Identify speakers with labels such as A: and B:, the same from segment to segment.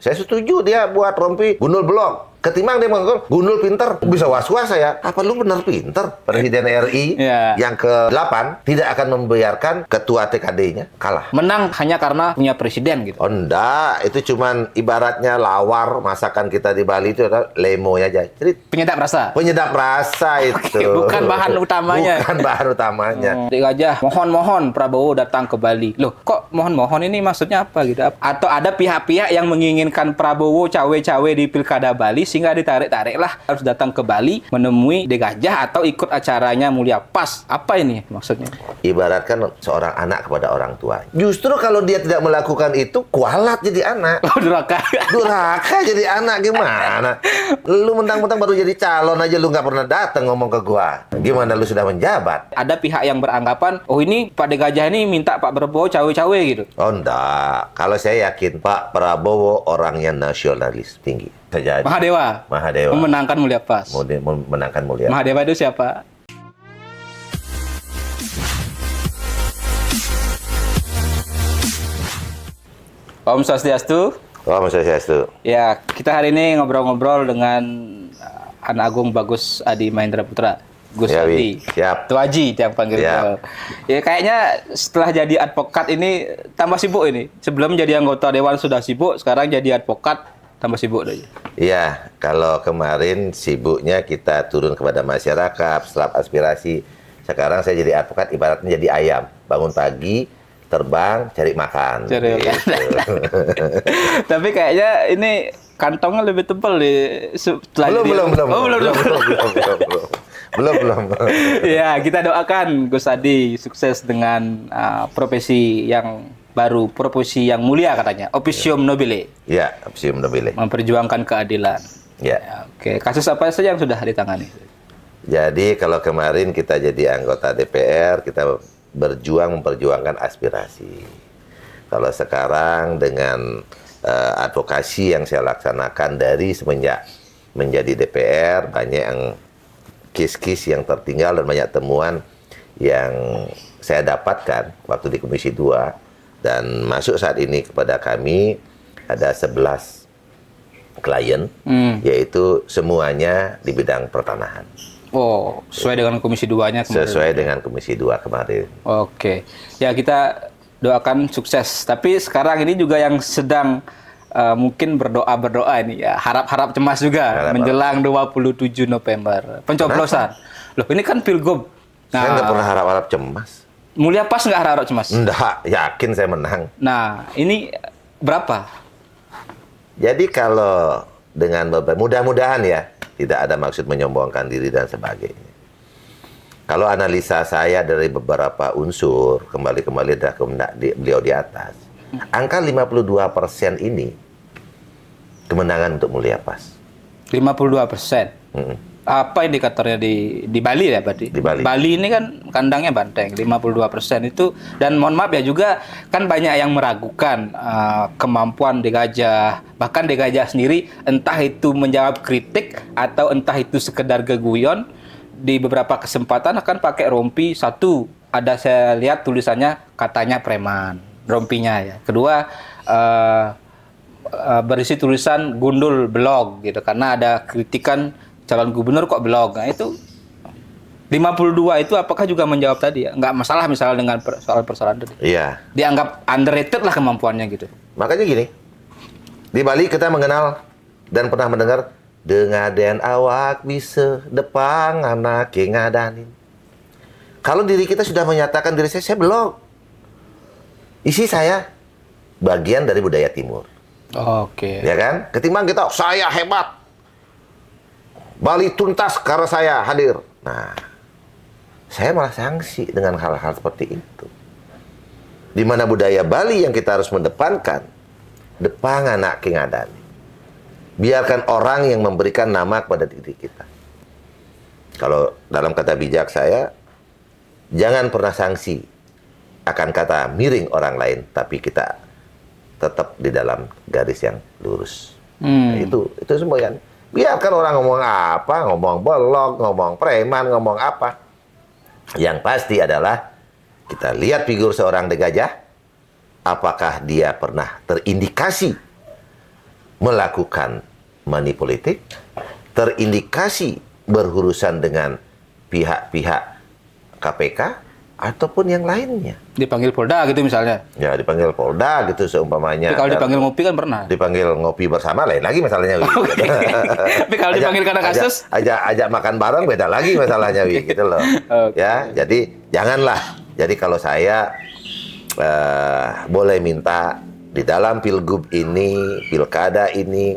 A: Saya setuju dia buat rompi gundul blok. Ketimbang dia mengatakan gundul pinter, bisa was-was saya. Apa lu benar pinter? Presiden RI yang ke-8 tidak akan membiarkan ketua TKD-nya kalah.
B: Menang hanya karena punya presiden gitu.
A: Oh enggak, itu cuman ibaratnya lawar masakan kita di Bali itu adalah lemonya aja. Jadi
B: Penyedap rasa.
A: penyedap rasa itu.
B: Bukan bahan utamanya.
A: Bukan bahan utamanya.
B: Dek Gajah, mohon-mohon Prabowo datang ke Bali. Loh, kok mohon-mohon ini maksudnya apa gitu? Atau ada pihak-pihak yang menginginkan Prabowo cawe-cawe di Pilkada Bali sehingga ditarik-tarik lah harus datang ke Bali menemui Dek Gajah atau ikut acaranya Mulia Pas. Apa ini maksudnya?
A: Ibaratkan seorang anak kepada orang tua. Justru kalau dia tidak melakukan itu, kualat jadi anak.
B: Oh, durhaka.
A: Durhaka jadi anak gimana? Lu mentang-mentang baru jadi calon aja lu nggak pernah datang ngomong ke gua. Gimana lu sudah menjabat?
B: Ada pihak yang beranggapan, oh ini Pak Dek Gajah ini minta Pak Prabowo cawe-cawe gitu.
A: Oh enggak. Kalau saya yakin Pak Prabowo orangnya nasionalis tinggi. Jadi.
B: Mahadewa.
A: Mahadewa.
B: Memenangkan Mulia Pas.
A: Memenangkan Mulia.
B: Mahadewa itu siapa? Om Swastiastu.
A: Om Swastiastu.
B: Ya, kita hari ini ngobrol-ngobrol dengan Anak Agung Bagus Adi Mahendra Putra. Gus
A: Ya,
B: Adi.
A: Siap.
B: Tuh Haji tiap panggil.
A: Siap.
B: Ya kayaknya setelah jadi advokat ini tambah sibuk ini. Sebelum jadi anggota dewan sudah sibuk, sekarang jadi advokat tambah sibuk aja.
A: Iya, kalau kemarin sibuknya kita turun kepada masyarakat, serap aspirasi. Sekarang saya jadi advokat ibaratnya jadi ayam. Bangun pagi, terbang, cari makan.
B: Cari makan. Tapi kayaknya ini kantongnya lebih tebal setelah
A: belum.
B: Ya, kita doakan Gus Adi sukses dengan profesi yang baru, profesi yang mulia katanya, officium nobile.
A: Ya, officium nobile.
B: Memperjuangkan keadilan.
A: Ya.
B: Oke, kasus apa saja yang sudah ditangani?
A: Jadi kalau kemarin kita jadi anggota DPR, kita berjuang memperjuangkan aspirasi. Kalau sekarang dengan advokasi yang saya laksanakan dari semenjak menjadi DPR, banyak yang kis-kis yang tertinggal dan banyak temuan yang saya dapatkan waktu di Komisi 2 dan masuk saat ini kepada kami ada 11 klien, yaitu semuanya di bidang pertanahan.
B: Oh, sesuai dengan Komisi 2-nya kemarin.
A: Sesuai dengan Komisi 2 kemarin.
B: Oke. Ya, kita doakan sukses. Tapi sekarang ini juga yang sedang mungkin berdoa ini ya, harap-harap cemas juga menjelang 27 November. Pencoblosan. Loh, ini kan Pilgub.
A: Saya nggak pernah harap-harap cemas.
B: Mulia Pas nggak harap-harap cemas?
A: Enggak, yakin saya menang.
B: Nah, ini berapa?
A: Jadi kalau dengan mudah-mudahan ya, tidak ada maksud menyombongkan diri dan sebagainya. Kalau analisa saya dari beberapa unsur, kembali dah beliau di atas, angka 52% ini kemenangan untuk Mulia Pas.
B: 52%? Apa indikatornya di Bali ya berarti?
A: Di Bali.
B: Bali ini kan kandangnya banteng, 52% itu. Dan mohon maaf ya juga, kan banyak yang meragukan kemampuan Dek Gajah. Bahkan Dek Gajah sendiri, entah itu menjawab kritik, atau entah itu sekedar geguyon, di beberapa kesempatan akan pakai rompi. Satu, ada saya lihat tulisannya katanya preman, rompinya ya. Kedua, berisi tulisan gundul blog gitu, karena ada kritikan calon gubernur kok blog. Nah itu 52 itu apakah juga menjawab tadi ya? Nggak masalah misalnya dengan persoalan tadi.
A: Iya.
B: Dianggap underrated lah kemampuannya gitu.
A: Makanya gini, di Bali kita mengenal dan pernah mendengar dengaden awak bisa depang anak ngadanin. Kalau diri kita sudah menyatakan diri saya blog. Isi saya bagian dari budaya timur.
B: Oke.
A: Ya kan? Ketimbang kita saya hebat. Bali tuntas karena saya hadir. Nah, saya malah sanksi dengan hal-hal seperti itu. Di mana budaya Bali yang kita harus mendepankan, depang anak kingadani. Biarkan orang yang memberikan nama kepada diri kita. Kalau dalam kata bijak saya, jangan pernah sanksi akan kata miring orang lain, tapi kita tetap di dalam garis yang lurus. Nah, itu semua kan. Biarkan orang ngomong apa, ngomong bolong, ngomong preman, ngomong apa. Yang pasti adalah kita lihat figur seorang Dek Gajah, apakah dia pernah terindikasi melakukan money politik, terindikasi berurusan dengan pihak-pihak KPK ataupun yang lainnya.
B: Dipanggil Polda gitu misalnya.
A: Ya, dipanggil Polda gitu seumpamanya.
B: Tapi kalau
A: Dan
B: dipanggil ngopi kan pernah.
A: dipanggil ngopi bersama lain lagi masalahnya. Wi.
B: Oke. Tapi kalau dipanggil karena kasus,
A: ajak makan bareng beda lagi masalahnya, Wi, gitu loh.
B: Oke.
A: Ya, jadi janganlah. Jadi kalau saya boleh minta di dalam pilgub ini, pilkada ini,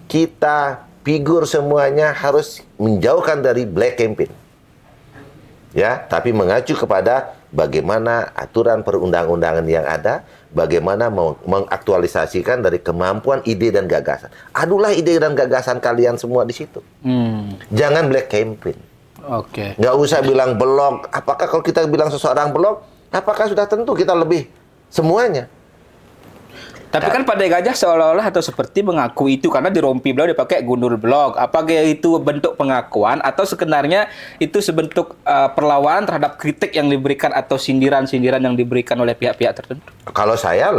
A: kita figur semuanya harus menjauhkan dari black campaign. Ya, tapi mengacu kepada bagaimana aturan perundang-undangan yang ada, bagaimana mengaktualisasikan dari kemampuan ide dan gagasan. Adulah ide dan gagasan kalian semua di situ. Jangan black campaign.
B: Oke.
A: Nggak usah bilang blog. Apakah kalau kita bilang seseorang blog, apakah sudah tentu kita lebih semuanya?
B: Tapi kan pada Gajah seolah-olah atau seperti mengaku itu karena di rompi beliau dipakai gundul blog. Apakah itu bentuk pengakuan atau sebenarnya itu sebentuk perlawanan terhadap kritik yang diberikan atau sindiran-sindiran yang diberikan oleh pihak-pihak tertentu?
A: Kalau saya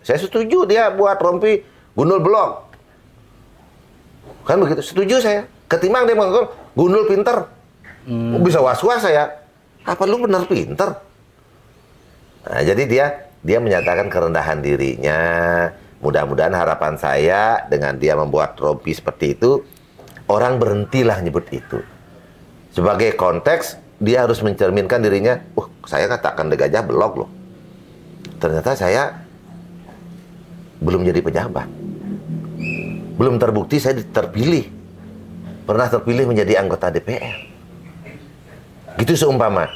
A: setuju dia buat rompi gundul blog. Kan begitu, setuju saya. Ketimbang dia mengaku gundul pinter. Bisa was-was saya. Apa lu benar pinter? Nah, jadi dia menyatakan kerendahan dirinya. Mudah-mudahan harapan saya dengan dia membuat rompi seperti itu, orang berhentilah nyebut itu. Sebagai konteks, dia harus mencerminkan dirinya, saya katakan De Gajah blog loh. Ternyata saya belum jadi pejabat. Belum terbukti saya terpilih. Pernah terpilih menjadi anggota DPR. Gitu seumpama.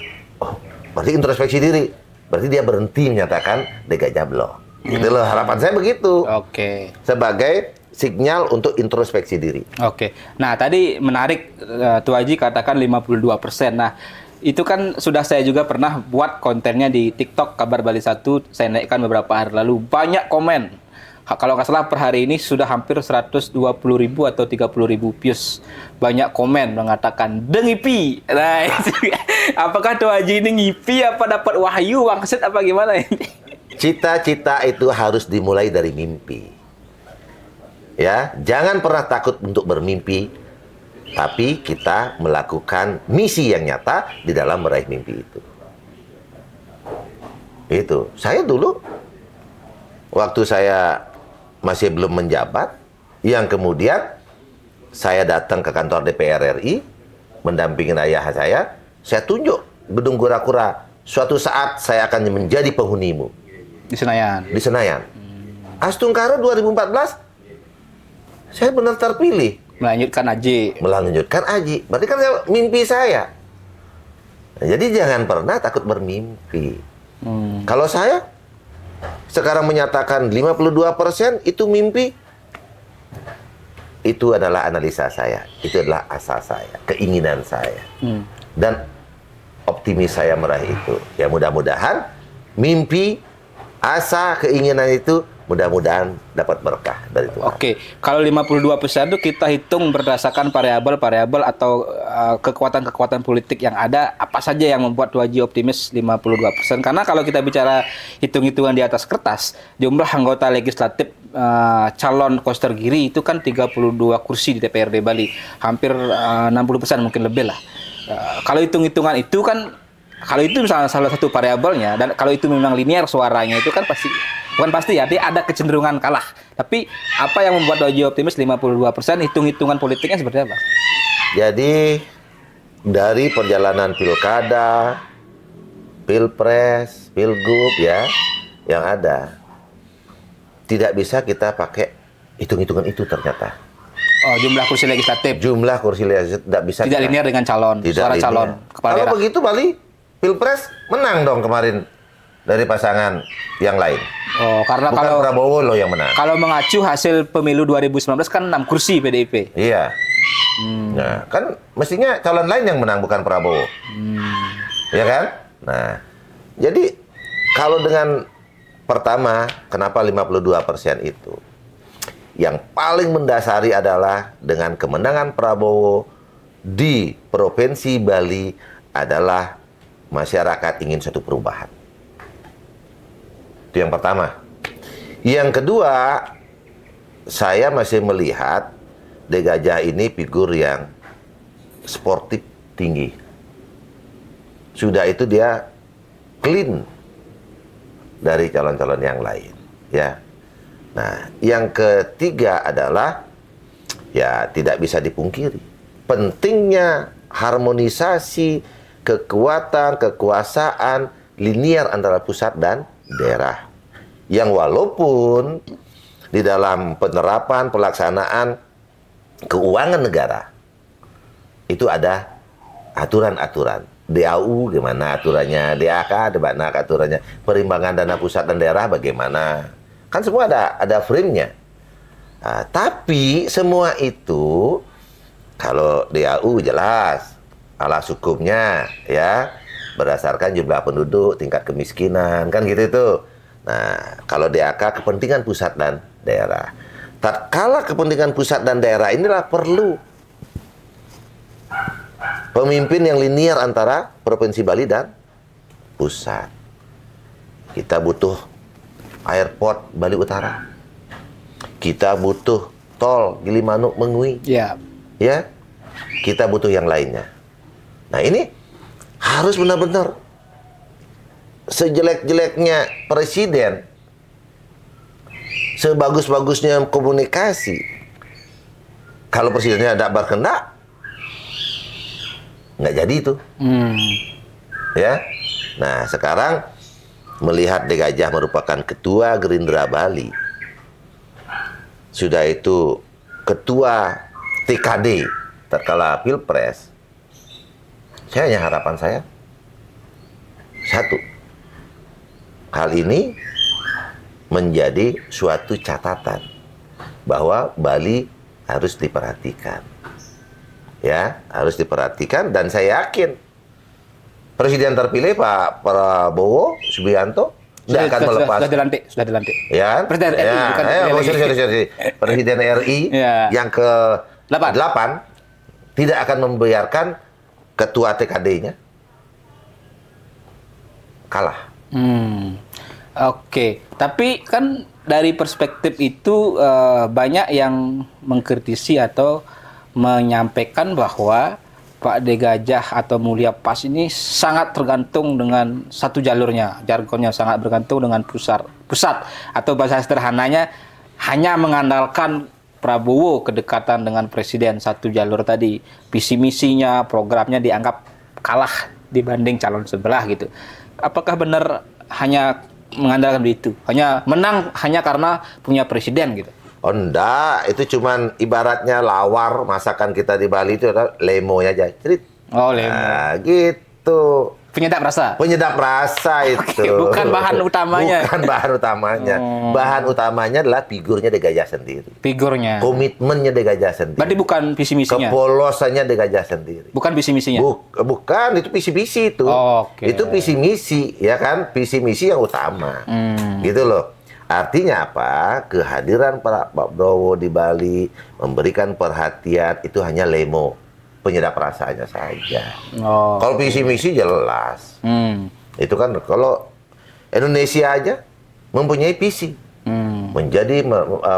A: Berarti introspeksi diri. Berarti dia berhenti menyatakan De Gajah blog. Gitu loh, harapan saya begitu.
B: Oke.
A: Sebagai sinyal untuk introspeksi diri.
B: Oke. Nah, tadi menarik Tuh Haji katakan 52%. Nah, itu kan sudah saya juga pernah buat kontennya di TikTok Kabar Bali 1, saya naikkan beberapa hari lalu. Banyak komen. Kalau nggak salah per hari ini sudah hampir 120.000 atau 30.000 views. Banyak komen mengatakan dengipi. Nah, apakah Tuh Haji ini ngipi apa dapat wahyu wangsit apa gimana ini?
A: Cita-cita itu harus dimulai dari mimpi. Ya, jangan pernah takut untuk bermimpi, tapi kita melakukan misi yang nyata di dalam meraih mimpi itu. Itu. Saya dulu waktu saya masih belum menjabat, yang kemudian saya datang ke kantor DPR RI, mendampingi ayah saya tunjuk gedung kura-kura. Suatu saat saya akan menjadi penghunimu.
B: Di Senayan.
A: Di Senayan. Astungkara 2014, saya benar terpilih.
B: Melanjutkan Aji.
A: Melanjutkan Aji. Berarti kan mimpi saya. Nah, jadi jangan pernah takut bermimpi. Kalau saya sekarang menyatakan 52% itu mimpi, itu adalah analisa saya. Itu adalah asa saya, keinginan saya. Dan optimis saya meraih itu. Ya mudah-mudahan mimpi, asa, keinginan itu mudah-mudahan dapat berkah dari Tuhan.
B: Oke, kalau 52% itu kita hitung berdasarkan variabel-variabel atau kekuatan-kekuatan politik yang ada, apa saja yang membuat Tuh Haji optimis 52%? Karena kalau kita bicara hitung-hitungan di atas kertas, jumlah anggota legislatif calon Koster Giri itu kan 32 kursi di DPRD Bali, hampir 60% mungkin lebih lah. Kalau hitung-hitungan itu kan, kalau itu misalnya salah satu variabelnya, dan kalau itu memang linear suaranya itu kan pasti, bukan pasti ya, dia ada kecenderungan kalah. Tapi apa yang membuat Tuh Haji optimis 52%, hitung-hitungan politiknya seperti apa?
A: Jadi dari perjalanan pilkada, pilpres, pilgub ya, yang ada, tidak bisa kita pakai hitung-hitungan itu ternyata.
B: Oh, jumlah kursi legislatif.
A: Jumlah kursi legislatif tidak bisa.
B: Tidak linear dengan calon,
A: Tidak
B: suara
A: linear.
B: calon kepala
A: Kalau
B: daerah.
A: begitu Bali, pilpres menang dong kemarin dari pasangan yang lain.
B: Oh, karena
A: Bukan
B: kalau
A: Prabowo loh yang menang.
B: kalau mengacu hasil pemilu 2019 kan 6 kursi PDIP.
A: Iya. Nah, kan mestinya calon lain yang menang, bukan Prabowo. Ya kan? Nah, jadi kalau dengan pertama, kenapa 52% itu? Yang paling mendasari adalah dengan kemenangan Prabowo di Provinsi Bali adalah masyarakat ingin suatu perubahan. Itu yang pertama. Yang kedua, saya masih melihat De Gajah ini figur yang sportif tinggi. Sudah itu dia clean dari calon-calon yang lain, ya. Nah, yang ketiga adalah ya tidak bisa dipungkiri pentingnya harmonisasi kekuatan, kekuasaan linear antara pusat dan daerah. Yang walaupun di dalam penerapan pelaksanaan keuangan negara itu ada aturan-aturan. DAU gimana aturannya, DAK gimana aturannya, perimbangan dana pusat dan daerah bagaimana. Kan semua ada frame-nya. Nah, tapi semua itu kalau DAU jelas alas hukumnya ya berdasarkan jumlah penduduk, tingkat kemiskinan, kan gitu itu. Nah, kalau DAK kepentingan pusat dan daerah. Tatkala kepentingan pusat dan daerah inilah perlu pemimpin yang linear antara Provinsi Bali dan pusat. Kita butuh airport Bali Utara. Kita butuh tol Gilimanuk Mengui.
B: Ya.
A: Ya. Kita butuh yang lainnya. Nah, ini harus benar-benar sejelek-jeleknya presiden, sebagus-bagusnya komunikasi, kalau presidennya tidak berkehendak, nggak jadi itu. Ya. Nah, sekarang melihat De Gajah merupakan ketua Gerindra Bali, sudah itu ketua TKD terkala Pilpres, harapan saya satu, hal ini menjadi suatu catatan bahwa Bali harus diperhatikan. Ya, harus diperhatikan, dan saya yakin Presiden terpilih Pak Prabowo Subianto tidak akan melepas.
B: Sudah dilantik.
A: Ya,
B: Presiden RI,
A: ya,
B: bukan
A: sorry. Presiden RI
B: ya.
A: yang ke-8 tidak akan membiarkan ketua TKD-nya kalah.
B: Oke, tapi kan dari perspektif itu banyak yang mengkritisi atau menyampaikan bahwa Pak De Gajah atau Mulia Pas ini sangat tergantung dengan satu jalurnya, jargonnya sangat bergantung dengan pusat atau bahasa sederhananya hanya mengandalkan Prabowo, kedekatan dengan presiden, satu jalur tadi, visi misinya, programnya dianggap kalah dibanding calon sebelah gitu. Apakah benar hanya mengandalkan itu? Hanya menang hanya karena punya presiden gitu?
A: Oh enggak, itu cuman ibaratnya lawar masakan kita di Bali itu adalah lemonya aja, cerit.
B: Oh, lemo.
A: Nah, gitu.
B: Penyedap rasa?
A: Penyedap rasa itu.
B: Oke, bukan bahan utamanya.
A: Bukan bahan utamanya. Bahan utamanya adalah figurnya De Gajah sendiri.
B: Figurnya.
A: Komitmennya De Gajah sendiri.
B: Berarti bukan visi misinya?
A: Kepolosannya De Gajah sendiri.
B: Bukan visi misinya?
A: Bukan, itu visi misi itu.
B: Oke.
A: Itu visi misi, ya kan? Visi misi yang utama. Gitu loh. Artinya apa? Kehadiran Pak Prabowo di Bali memberikan perhatian itu hanya lemo, penyedap rasanya saja.
B: Oh.
A: Kalau visi misi jelas. Itu kan kalau Indonesia aja mempunyai visi. Menjadi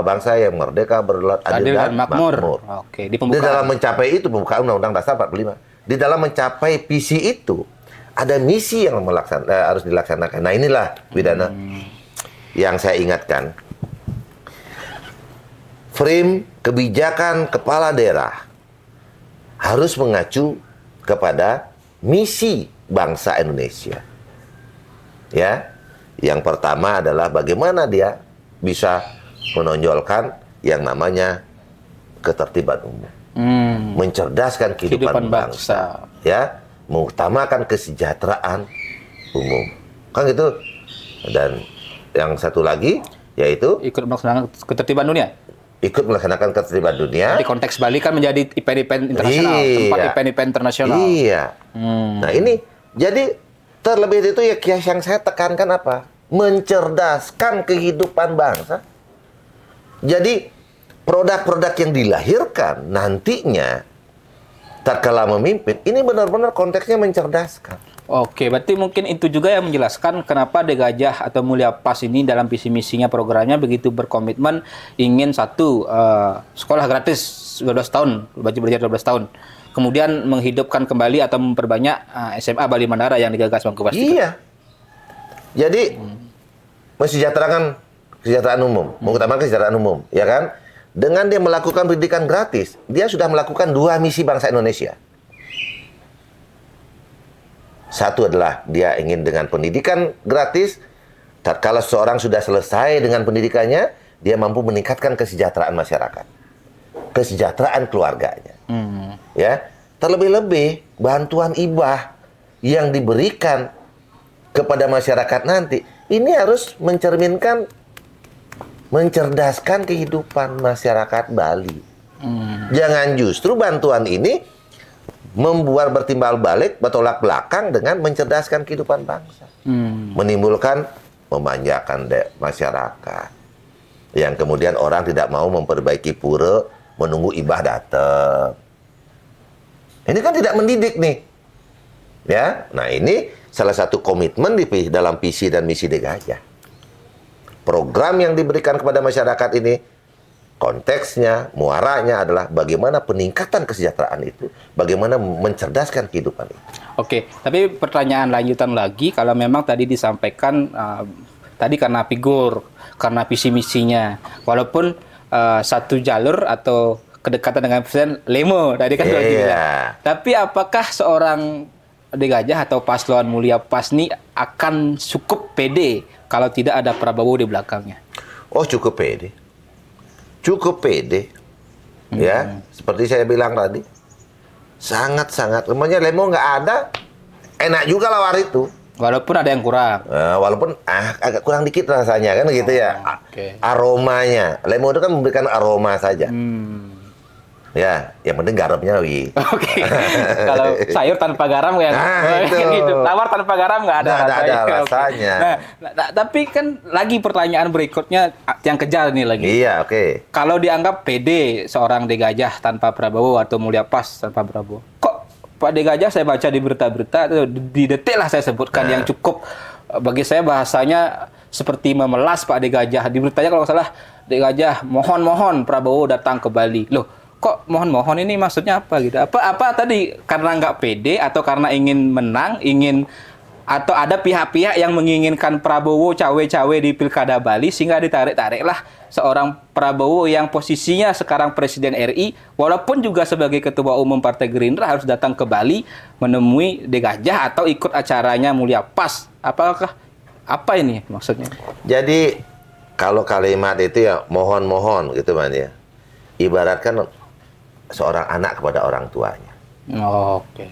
A: bangsa yang merdeka, adil dan makmur.
B: Oke,
A: di dalam mencapai itu pembukaan Undang-Undang Dasar 45. Di dalam mencapai visi itu ada misi yang harus dilaksanakan. Nah, inilah Widana yang saya ingatkan. Frame kebijakan kepala daerah harus mengacu kepada misi bangsa Indonesia. Ya. Yang pertama adalah bagaimana dia bisa menonjolkan yang namanya ketertiban umum. Mencerdaskan kehidupan bangsa. Ya, mengutamakan kesejahteraan umum. Kan gitu. Dan yang satu lagi yaitu
B: ikut melaksanakan ketertiban dunia.
A: Ikut melaksanakan ketertiban dunia.
B: Di konteks Bali kan menjadi event-event internasional, tempat event-event internasional.
A: Iya. Nah, ini jadi terlebih itu ya yang saya tekankan apa? Mencerdaskan kehidupan bangsa. Jadi produk-produk yang dilahirkan nantinya tatkala memimpin ini benar-benar konteksnya mencerdaskan.
B: Oke, berarti mungkin itu juga yang menjelaskan kenapa De Gajah atau Mulia Pas ini dalam visi misinya programnya begitu berkomitmen ingin sekolah gratis 12 tahun, wajib belajar 12 tahun. Kemudian menghidupkan kembali atau memperbanyak SMA Bali Mandara yang digagas Bang Kubas.
A: Iya. Jadi mensejahterakan kesejahteraan umum, mengutamakan kesejahteraan umum, ya kan? Dengan dia melakukan pendidikan gratis, dia sudah melakukan 2 misi bangsa Indonesia. Satu adalah dia ingin dengan pendidikan gratis, tatkala seorang sudah selesai dengan pendidikannya, dia mampu meningkatkan kesejahteraan masyarakat, kesejahteraan keluarganya. Ya, terlebih-lebih bantuan hibah yang diberikan kepada masyarakat nanti, ini harus mencerminkan, mencerdaskan kehidupan masyarakat Bali. Jangan justru bantuan ini membuat bertimbal balik, bertolak belakang dengan mencerdaskan kehidupan bangsa. Menimbulkan memanjakan masyarakat. Yang kemudian orang tidak mau memperbaiki pura, menunggu ibah datang. Ini kan tidak mendidik nih. Ya, nah ini salah satu komitmen dalam visi dan misi De Gajah. Program yang diberikan kepada masyarakat ini, konteksnya, muaranya adalah bagaimana peningkatan kesejahteraan itu, bagaimana mencerdaskan kehidupan itu.
B: Oke, tapi pertanyaan lanjutan lagi, kalau memang tadi disampaikan tadi karena figur, karena visi misinya, walaupun satu jalur atau kedekatan dengan Presiden Lemo tadi kan sudah dibilang. Tapi apakah seorang De Gajah atau paslon Mulia Pas ini akan cukup pede kalau tidak ada Prabowo di belakangnya?
A: Oh, cukup pede. Cukup pede. Ya, seperti saya bilang tadi. Sangat-sangat. Namanya Lemo nggak ada, enak juga lawar itu.
B: Walaupun ada yang kurang.
A: Walaupun agak kurang dikit rasanya kan gitu ya.
B: Okay.
A: Aromanya. Lemo itu kan memberikan aroma saja. Ya, yang penting garamnya wi.
B: Oke. Kalau sayur tanpa garam kayak gitu. Tawar tanpa garam nggak ada rasanya.
A: Ada rasanya.
B: Nah, tapi kan lagi pertanyaan berikutnya yang kejar nih lagi.
A: Iya, oke.
B: Kalau dianggap PD seorang De Gajah tanpa Prabowo atau Mulia Pas tanpa Prabowo, kok Pak De Gajah saya baca di berita-berita atau di detik lah saya sebutkan yang cukup bagi saya bahasanya seperti memelas Pak De Gajah. Di beritanya kalau nggak salah De Gajah mohon Prabowo datang ke Bali. Loh, kok mohon ini maksudnya apa gitu? Apa tadi karena nggak pede atau karena ingin menang, atau ada pihak-pihak yang menginginkan Prabowo cawe-cawe di Pilkada Bali sehingga ditarik-tariklah seorang Prabowo yang posisinya sekarang Presiden RI walaupun juga sebagai Ketua Umum Partai Gerindra harus datang ke Bali menemui De Gajah atau ikut acaranya Mulia Pas. Apa ini maksudnya?
A: Jadi kalau kalimat itu ya mohon gitu man ya. Ibaratkan seorang anak kepada orang tuanya.
B: Oke.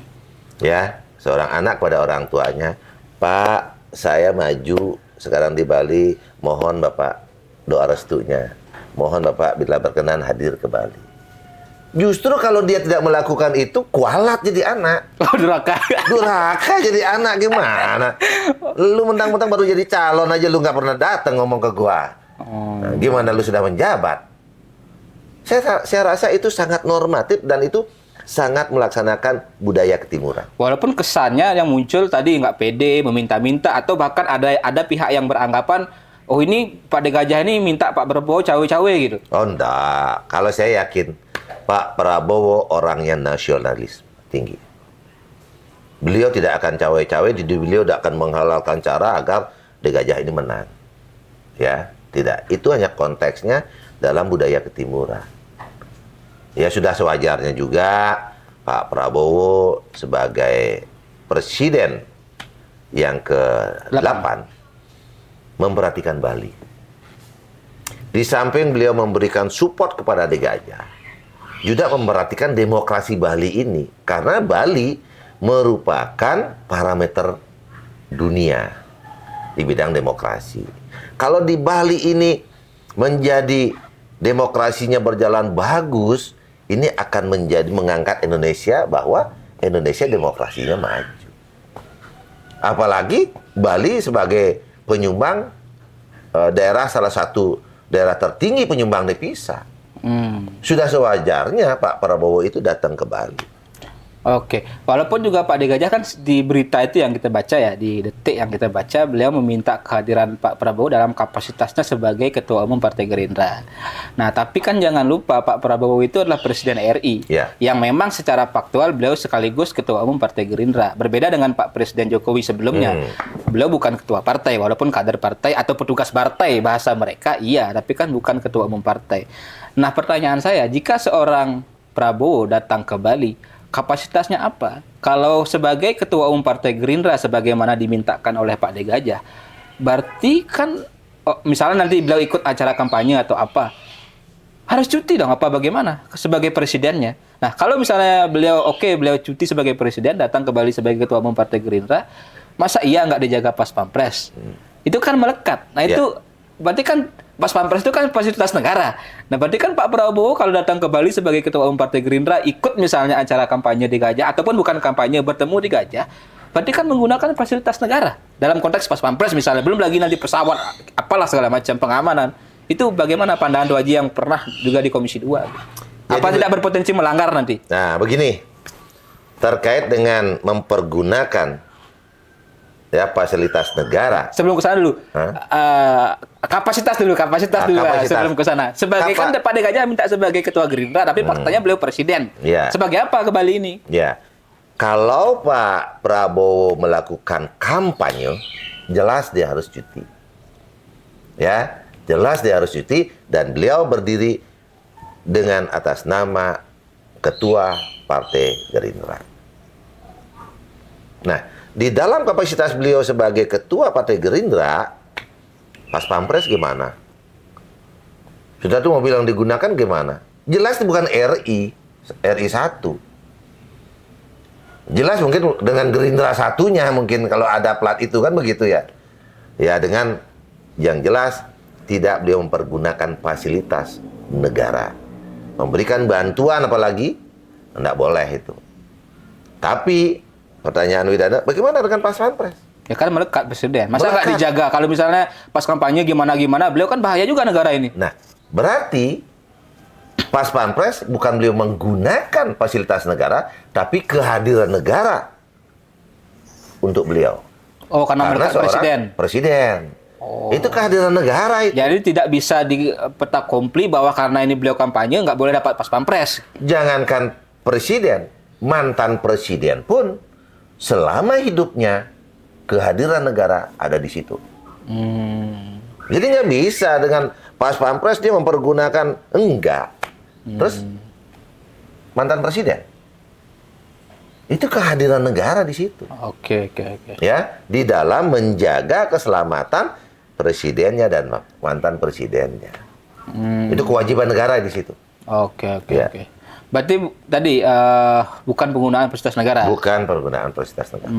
A: Ya, seorang anak kepada orang tuanya, Pak, saya maju sekarang di Bali, mohon Bapak doa restunya. Mohon Bapak bila berkenan hadir ke Bali. Justru kalau dia tidak melakukan itu, kualat jadi anak.
B: Oh, durhaka.
A: Durhaka jadi anak gimana? Lu mentang-mentang baru jadi calon aja lu nggak pernah datang ngomong ke gua. Nah, gimana lu sudah menjabat? Saya rasa itu sangat normatif dan itu sangat melaksanakan budaya ketimuran.
B: Walaupun kesannya yang muncul tadi nggak pede, meminta-minta, atau bahkan ada pihak yang beranggapan, oh ini Pak De Gajah ini minta Pak Prabowo cawe-cawe gitu.
A: Oh enggak, kalau saya yakin Pak Prabowo orangnya nasionalis tinggi. Beliau tidak akan cawe-cawe, beliau tidak akan menghalalkan cara agar De Gajah ini menang. Ya, tidak. Itu hanya konteksnya dalam budaya ketimuran. Ya sudah sewajarnya juga Pak Prabowo sebagai presiden yang ke-8 memperhatikan Bali. Di samping beliau memberikan support kepada De Gajah, juga memperhatikan demokrasi Bali ini. Karena Bali merupakan parameter dunia di bidang demokrasi. Kalau di Bali ini menjadi demokrasinya berjalan bagus, ini akan mengangkat Indonesia bahwa Indonesia demokrasinya maju. Apalagi Bali sebagai penyumbang salah satu daerah tertinggi penyumbang devisa. Sudah sewajarnya Pak Prabowo itu datang ke Bali.
B: Oke, walaupun juga Pak De Gajah kan di berita itu yang kita baca ya, di Detik yang kita baca, beliau meminta kehadiran Pak Prabowo dalam kapasitasnya sebagai Ketua Umum Partai Gerindra. Nah, tapi kan jangan lupa Pak Prabowo itu adalah Presiden RI,
A: Ya.
B: yang memang secara faktual beliau sekaligus Ketua Umum Partai Gerindra. Berbeda dengan Pak Presiden Jokowi sebelumnya. Beliau bukan ketua partai, walaupun kader partai atau petugas partai bahasa mereka, iya, tapi kan bukan Ketua Umum Partai. Nah, pertanyaan saya, jika seorang Prabowo datang ke Bali, kapasitasnya apa? Kalau sebagai Ketua Umum Partai Gerindra sebagaimana dimintakan oleh Pak De Gajah, berarti kan misalnya nanti beliau ikut acara kampanye atau apa, harus cuti dong apa bagaimana sebagai presidennya. Nah, kalau misalnya beliau cuti sebagai presiden, datang ke Bali sebagai Ketua Umum Partai Gerindra, masa iya nggak dijaga pas pampres? Itu kan melekat. Nah, itu berarti kan pas pampres itu kan fasilitas negara. Nah, berarti kan Pak Prabowo kalau datang ke Bali sebagai Ketua Umum Partai Gerindra, ikut misalnya acara kampanye di Gajah, ataupun bukan kampanye, bertemu di Gajah, berarti kan menggunakan fasilitas negara. Dalam konteks pas pampres misalnya, belum lagi nanti pesawat, apalah segala macam pengamanan. Itu bagaimana pandangan Doaji yang pernah juga di Komisi 2? Apa tidak berpotensi melanggar nanti?
A: Nah, begini. Terkait dengan mempergunakan fasilitas negara.
B: Sebelum ke sana dulu, kapasitas dulu lah, sebelum ke sana. Sebagai kan Pak De Gajah minta sebagai Ketua Gerindra, tapi faktanya beliau presiden.
A: Ya.
B: Sebagai apa ke Bali ini?
A: Ya, kalau Pak Prabowo melakukan kampanye, jelas dia harus cuti. Ya, jelas dia harus cuti dan beliau berdiri dengan atas nama Ketua Partai Gerindra. Nah, di dalam kapasitas beliau sebagai Ketua Partai Gerindra, pas pampres gimana? Sudah tuh mobil yang digunakan gimana? Jelas itu bukan RI 1. Jelas mungkin dengan Gerindra satunya mungkin kalau ada plat itu kan begitu ya. Ya dengan yang jelas tidak beliau mempergunakan fasilitas negara. Memberikan bantuan apalagi, enggak boleh itu. Tapi pertanyaan Widana, bagaimana dengan pas pampres?
B: Ya kan melekat presiden. Masa nggak dijaga? Kalau misalnya pas kampanye gimana-gimana, beliau kan bahaya juga negara ini.
A: Nah, berarti pas pampres bukan beliau menggunakan fasilitas negara, tapi kehadiran negara untuk beliau.
B: Oh, karena melekat
A: presiden. Oh. Itu kehadiran negara itu.
B: Jadi tidak bisa dipetak kompli bahwa karena ini beliau kampanye nggak boleh dapat pas pampres.
A: Jangankan presiden, mantan presiden pun selama hidupnya kehadiran negara ada di situ. Jadi nggak bisa dengan pas pampres dia mempergunakan enggak. Terus mantan presiden itu kehadiran negara di situ.
B: Oke.
A: Ya, di dalam menjaga keselamatan presidennya dan mantan presidennya. Itu kewajiban negara di situ.
B: Oke. Berarti tadi bukan penggunaan fasilitas negara.
A: Bukan penggunaan fasilitas negara.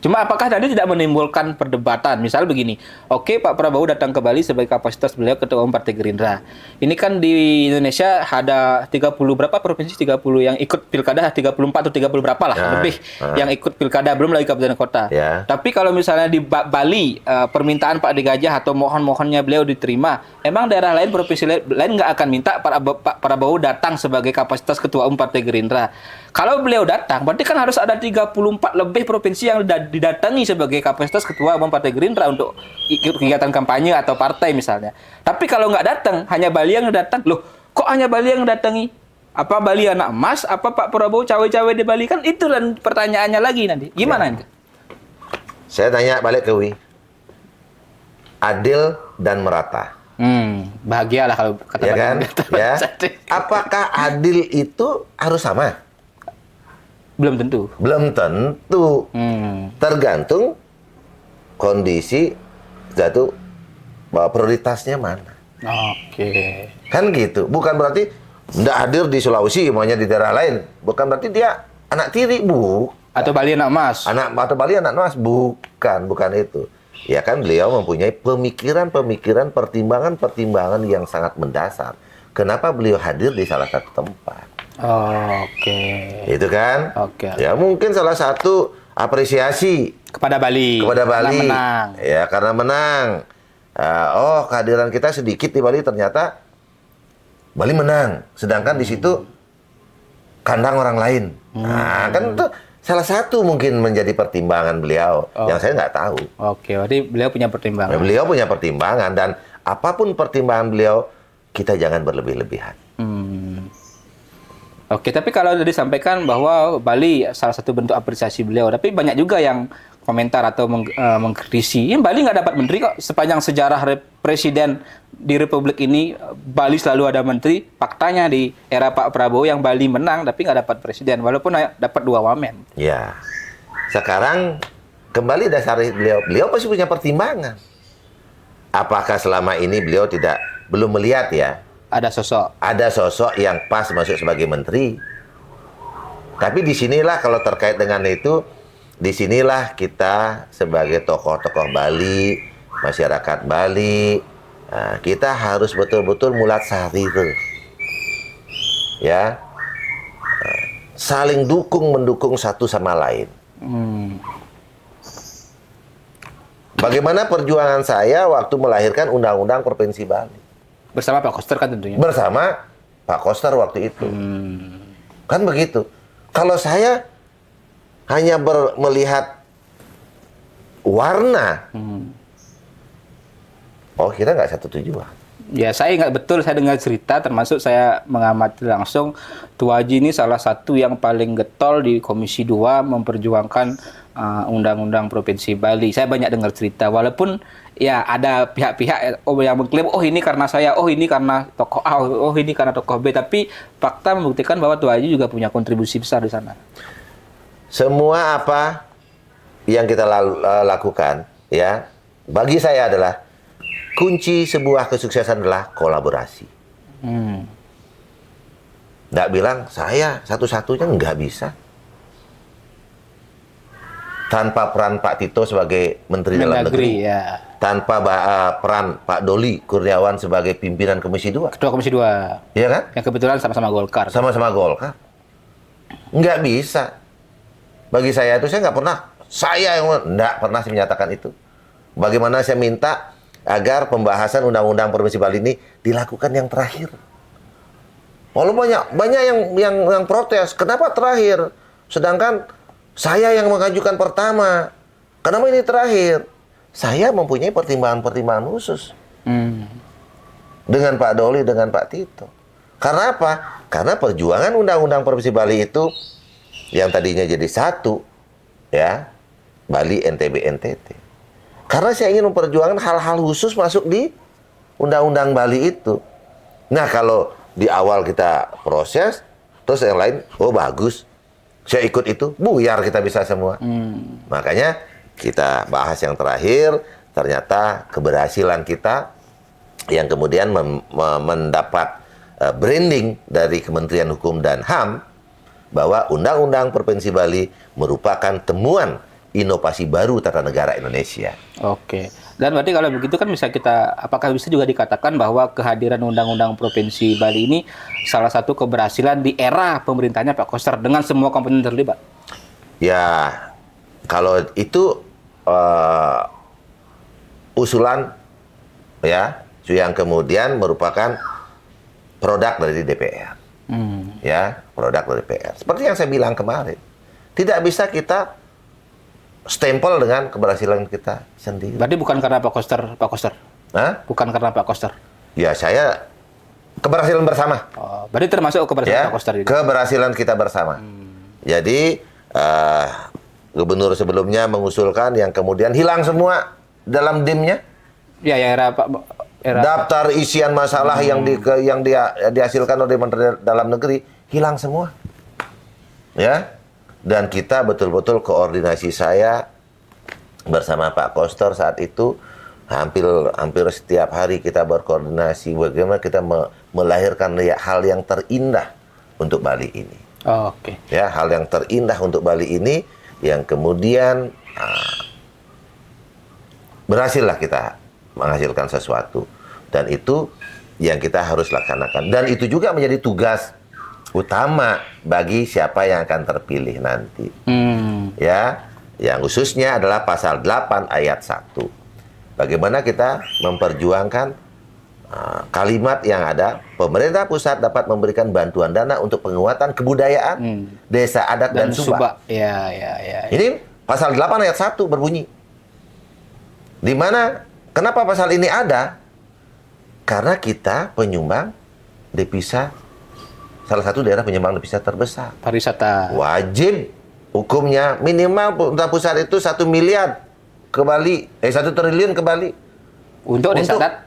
B: Cuma apakah tadi tidak menimbulkan perdebatan? Misal begini, oke Pak Prabowo datang ke Bali sebagai kapasitas beliau Ketua Umum Partai Gerindra. Ini kan di Indonesia ada 30 berapa provinsi 30 yang ikut pilkada, 34 atau 30 berapa lah lebih yang ikut pilkada, belum lagi kabupaten kota.
A: Ya.
B: Tapi kalau misalnya di Bali permintaan Pak De Gajah atau mohon-mohonnya beliau diterima, emang daerah lain, provinsi lain nggak akan minta Pak Prabowo datang sebagai kapasitas Ketua Umum Partai Gerindra. Kalau beliau datang, berarti kan harus ada 34 lebih provinsi yang didatangi sebagai kapasitas Ketua Umum Partai Gerindra untuk ikut kegiatan kampanye atau partai misalnya. Tapi kalau nggak datang, hanya Bali yang datang. Loh, kok hanya Bali yang datangi? Apa Bali anak emas? Apa Pak Prabowo cawe-cawe di Bali? Kan itu dan pertanyaannya lagi nanti. Gimana itu?
A: Saya tanya balik ke Wi. Adil dan merata.
B: Bahagialah kalau kata
A: ya kan? Ya. Apakah adil itu harus sama?
B: Belum tentu.
A: Belum tentu. Tergantung kondisi satu prioritasnya mana.
B: Oke.
A: Kan gitu. Bukan berarti tidak hadir di Sulawesi, maunya di daerah lain. Bukan berarti dia anak tiri,
B: Atau Bali anak emas.
A: Atau Bali anak emas, bukan itu. Ya kan beliau mempunyai pemikiran, pertimbangan yang sangat mendasar. Kenapa beliau hadir di salah satu tempat?
B: Oke.
A: Itu kan?
B: Oke.
A: Ya mungkin salah satu apresiasi
B: kepada Bali.
A: Karena
B: menang.
A: Ya karena menang. Kehadiran kita sedikit di Bali, ternyata Bali menang. Sedangkan di situ kandang orang lain. Nah, kan itu salah satu mungkin menjadi pertimbangan beliau yang saya nggak tahu.
B: Oke, berarti beliau punya pertimbangan.
A: Beliau punya pertimbangan dan apapun pertimbangan beliau, kita jangan berlebih-lebihan.
B: Oke, tapi kalau sudah disampaikan bahwa Bali salah satu bentuk apresiasi beliau, tapi banyak juga yang komentar atau mengkritisi, Bali nggak dapat menteri kok. Sepanjang sejarah presiden di Republik ini, Bali selalu ada menteri. Faktanya di era Pak Prabowo yang Bali menang, tapi nggak dapat presiden, walaupun dapat 2 wamen.
A: Ya, sekarang kembali dasar beliau pasti punya pertimbangan. Apakah selama ini beliau belum melihat ya?
B: Ada sosok
A: yang pas masuk sebagai menteri. Tapi disinilah kalau terkait dengan itu, disinilah kita sebagai tokoh-tokoh Bali, masyarakat Bali, kita harus betul-betul mulat sari itu, ya, saling mendukung satu sama lain. Bagaimana perjuangan saya waktu melahirkan Undang-Undang Provinsi Bali?
B: Bersama Pak Koster kan tentunya.
A: Bersama Pak Koster waktu itu. Kan begitu. Kalau saya hanya melihat warna, kita nggak satu tujuan.
B: Ya, saya ingat betul, saya dengar cerita, termasuk saya mengamati langsung, Tuaji ini salah satu yang paling getol di Komisi 2 memperjuangkan Undang-Undang Provinsi Bali. Saya banyak dengar cerita, walaupun ya ada pihak-pihak yang mengklaim, ini karena saya, ini karena tokoh A, ini karena tokoh B, tapi fakta membuktikan bahwa Tuaji juga punya kontribusi besar di sana.
A: Semua apa yang kita lakukan, ya, bagi saya adalah kunci sebuah kesuksesan adalah kolaborasi. Nggak bilang saya satu-satunya, nggak bisa. Tanpa peran Pak Tito sebagai Menteri Dalam Negeri,
B: ya.
A: Tanpa peran Pak Doli Kurniawan sebagai pimpinan Komisi 2.
B: Ketua Komisi 2.
A: Iya kan?
B: Yang kebetulan sama-sama Golkar.
A: Sama-sama Golkar. Nggak bisa. Bagi saya itu, saya nggak pernah menyatakan itu. Bagaimana saya minta agar pembahasan Undang-Undang Provinsi Bali ini dilakukan yang terakhir. Walaupun banyak yang protes, kenapa terakhir? Sedangkan saya yang mengajukan pertama. Kenapa ini terakhir? Saya mempunyai pertimbangan-pertimbangan khusus. Dengan Pak Doli, dengan Pak Tito. Karena apa? Karena perjuangan Undang-Undang Provinsi Bali itu yang tadinya jadi satu, ya, Bali, NTB, NTT. Karena saya ingin memperjuangkan hal-hal khusus masuk di Undang-Undang Bali itu. Nah, kalau di awal kita proses, terus yang lain, bagus, saya ikut itu, buyar kita bisa semua. Makanya kita bahas yang terakhir, ternyata keberhasilan kita yang kemudian mendapat branding dari Kementerian Hukum dan HAM bahwa Undang-Undang Provinsi Bali merupakan temuan inovasi baru tata negara Indonesia.
B: Oke. Dan berarti kalau begitu kan apakah bisa juga dikatakan bahwa kehadiran Undang-Undang Provinsi Bali ini salah satu keberhasilan di era pemerintahnya Pak Koster dengan semua komponen terlibat?
A: Ya, kalau itu usulan, ya, yang kemudian merupakan produk dari DPR. Ya, produk dari DPR. Seperti yang saya bilang kemarin, tidak bisa kita stempel dengan keberhasilan kita sendiri.
B: Berarti bukan karena Pak Koster?
A: Hah?
B: Bukan karena Pak Koster?
A: Ya, saya keberhasilan bersama.
B: Berarti termasuk keberhasilan
A: Ya,
B: Pak Koster juga?
A: Keberhasilan kita bersama. Jadi, gubernur sebelumnya mengusulkan yang kemudian hilang semua dalam DIM-nya.
B: Ya, era
A: Daftar isian masalah yang dihasilkan oleh Menteri Dalam Negeri hilang semua. Ya. Dan kita betul-betul koordinasi saya bersama Pak Koster saat itu hampir setiap hari kita berkoordinasi bagaimana kita melahirkan hal yang terindah untuk Bali ini.
B: Oke.
A: Ya, hal yang terindah untuk Bali ini yang kemudian berhasillah kita menghasilkan sesuatu, dan itu yang kita harus laksanakan, dan itu juga menjadi tugas utama bagi siapa yang akan terpilih nanti. Ya, yang khususnya adalah pasal 8 ayat 1. Bagaimana kita memperjuangkan kalimat yang ada, pemerintah pusat dapat memberikan bantuan dana untuk penguatan kebudayaan desa adat dan subak.
B: Ya.
A: Ini pasal 8 ayat 1 berbunyi. Di mana kenapa pasal ini ada? Karena kita penyumbang devisa, salah satu daerah penyumbang devisa terbesar.
B: Pariwisata.
A: Wajib hukumnya minimal pemerintah pusat itu 1 miliar ke Bali, 1 triliun ke Bali.
B: Untuk desa adat.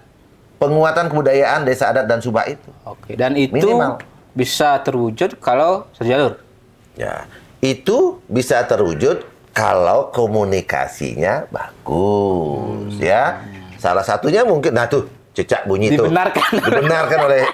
A: Penguatan kebudayaan desa adat dan subak itu.
B: Oke, dan itu
A: Minimal.
B: bisa terwujud kalau satu jalur.
A: Ya, itu bisa terwujud kalau komunikasinya bagus, ya. Salah satunya mungkin, nah tuh cecak bunyi itu. Dibenarkan oleh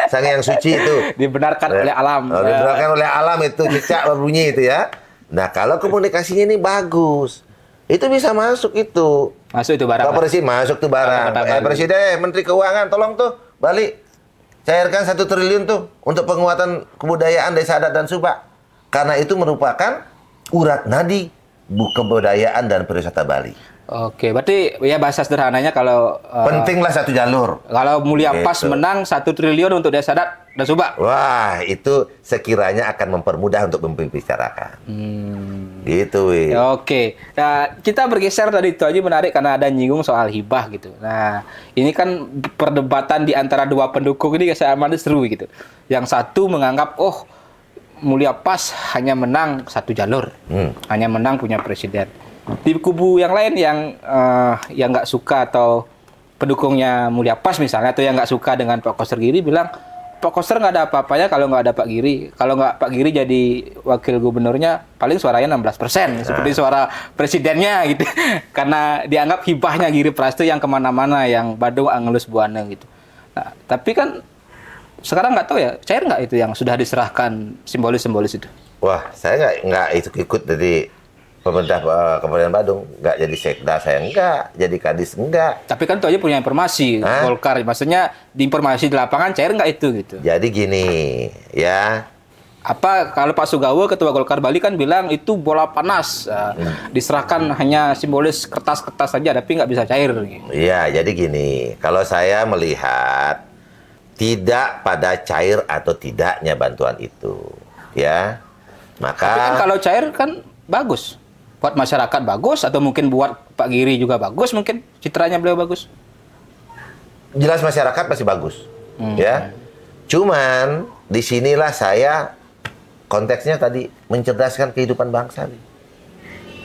A: Sang Yang Suci itu.
B: Dibenarkan oleh alam.
A: Dibenarkan oleh alam itu cecak berbunyi itu ya. Nah, kalau komunikasinya ini bagus, itu bisa masuk itu.
B: Masuk itu barang.
A: Pak Presiden masuk tuh barang. Presiden, Menteri Keuangan, tolong tuh Bali cairkan 1 triliun tuh untuk penguatan kebudayaan desa adat dan subak. Karena itu merupakan urat nadi kebudayaan dan pariwisata Bali.
B: Oke, berarti ya bahasa sederhananya kalau
A: pentinglah 1 jalur.
B: Kalau Mulia Pas
A: Gitu.
B: menang 1 triliun untuk desa adat dan subak.
A: Wah, itu sekiranya akan mempermudah untuk membicarakan. Gitu, weh.
B: Oke, nah, kita bergeser tadi itu aja menarik karena ada nyinggung soal hibah gitu. Nah, ini kan perdebatan di antara dua pendukung ini saya amati seru gitu. Yang satu menganggap, oh Mulia Pas hanya menang 1 jalur, hanya menang punya presiden. Di kubu yang lain yang nggak suka atau pendukungnya Mulia Pas misalnya, atau yang nggak suka dengan Pak Koster Giri bilang, Pak Koster nggak ada apa-apanya kalau nggak ada Pak Giri. Kalau nggak Pak Giri jadi wakil gubernurnya, paling suaranya 16%. Seperti suara presidennya gitu. Karena dianggap hibahnya Giri Prastu yang kemana-mana, yang Badung, Angelus, Buana gitu. Nah, tapi kan sekarang nggak tahu ya, cair nggak itu yang sudah diserahkan simbolis-simbolis itu?
A: Wah, saya nggak ikut dari pemerintah Kabupaten Badung, nggak jadi sekda saya enggak, jadi kadis enggak.
B: Tapi kan itu aja punya informasi, Golkar. Maksudnya di informasi di lapangan cair nggak itu gitu?
A: Jadi gini, ya.
B: Apa kalau Pak Sugawo Ketua Golkar Bali kan bilang itu bola panas, diserahkan hanya simbolis kertas-kertas saja, tapi nggak bisa cair.
A: Iya, jadi gini, kalau saya melihat tidak pada cair atau tidaknya bantuan itu, ya. Maka.
B: Tapi kan kalau cair kan bagus. Buat masyarakat bagus, atau mungkin buat Pak Giri juga bagus, mungkin citranya beliau bagus.
A: Jelas masyarakat pasti bagus, ya. Cuman disinilah saya konteksnya tadi mencerdaskan kehidupan bangsa,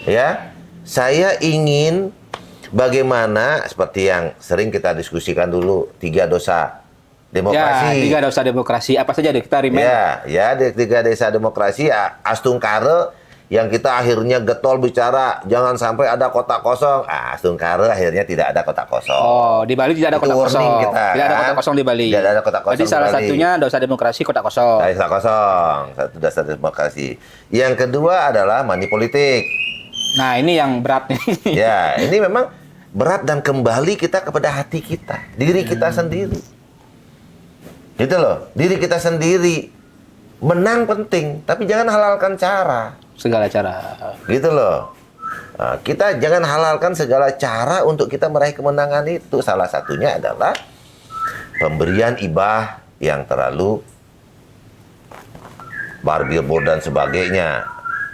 A: ya. Saya ingin bagaimana seperti yang sering kita diskusikan dulu, 3 dosa demokrasi.
B: Ya, 3 dosa demokrasi. Apa saja deh kita remind.
A: Ya, 3 dosa demokrasi. Astung Kare yang kita akhirnya getol bicara jangan sampai ada kotak kosong. Astung Kare akhirnya tidak ada kotak kosong.
B: Oh, di Bali tidak ada
A: Itu
B: kotak kosong.
A: kita,
B: Tidak ada kotak kosong di Bali.
A: Tidak ada kotak kosong.
B: Jadi salah
A: di Bali.
B: satunya dosa demokrasi kotak kosong.
A: Kotak kosong, satu dosa demokrasi. Yang kedua adalah money politik.
B: Nah, ini yang berat nih.
A: Ya, ini memang berat dan kembali kita kepada hati kita, diri kita sendiri. Gitu loh, diri kita sendiri. Menang penting, tapi jangan halalkan cara.
B: Segala cara.
A: Gitu loh. Nah, kita jangan halalkan segala cara untuk kita meraih kemenangan itu. Salah satunya adalah pemberian hibah yang terlalu billboard dan sebagainya,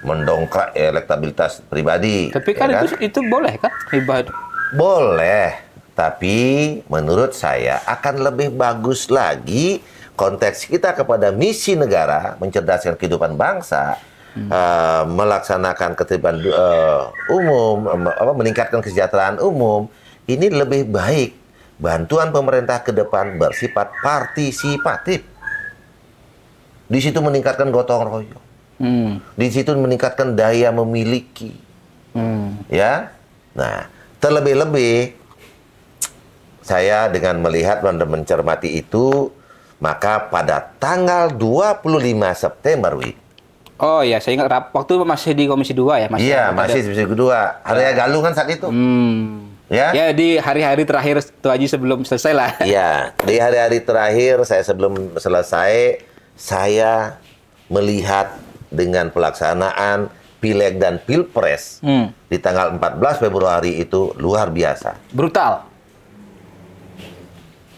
A: mendongkrak elektabilitas pribadi.
B: Tapi kan,
A: ya
B: itu boleh kan hibah itu?
A: Boleh, tapi menurut saya akan lebih bagus lagi konteks kita kepada misi negara, mencerdaskan kehidupan bangsa, melaksanakan ketertiban umum, meningkatkan kesejahteraan umum. Ini lebih baik bantuan pemerintah ke depan bersifat partisipatif. Di situ meningkatkan gotong royong. Di situ meningkatkan daya memiliki. Ya. Nah, terlebih-lebih saya dengan melihat dan mencermati itu, maka pada tanggal 25 September,
B: Oh ya, saya ingat waktu masih di Komisi 2 ya, Mas.
A: Iya, masih Komisi 2. Hari Galuh kan saat itu. Ya,
B: di hari-hari terakhir itu aja sebelum selesai lah.
A: Iya, di hari-hari terakhir saya sebelum selesai, saya melihat dengan pelaksanaan Pileg dan Pilpres di tanggal 14 Februari itu luar biasa.
B: Brutal.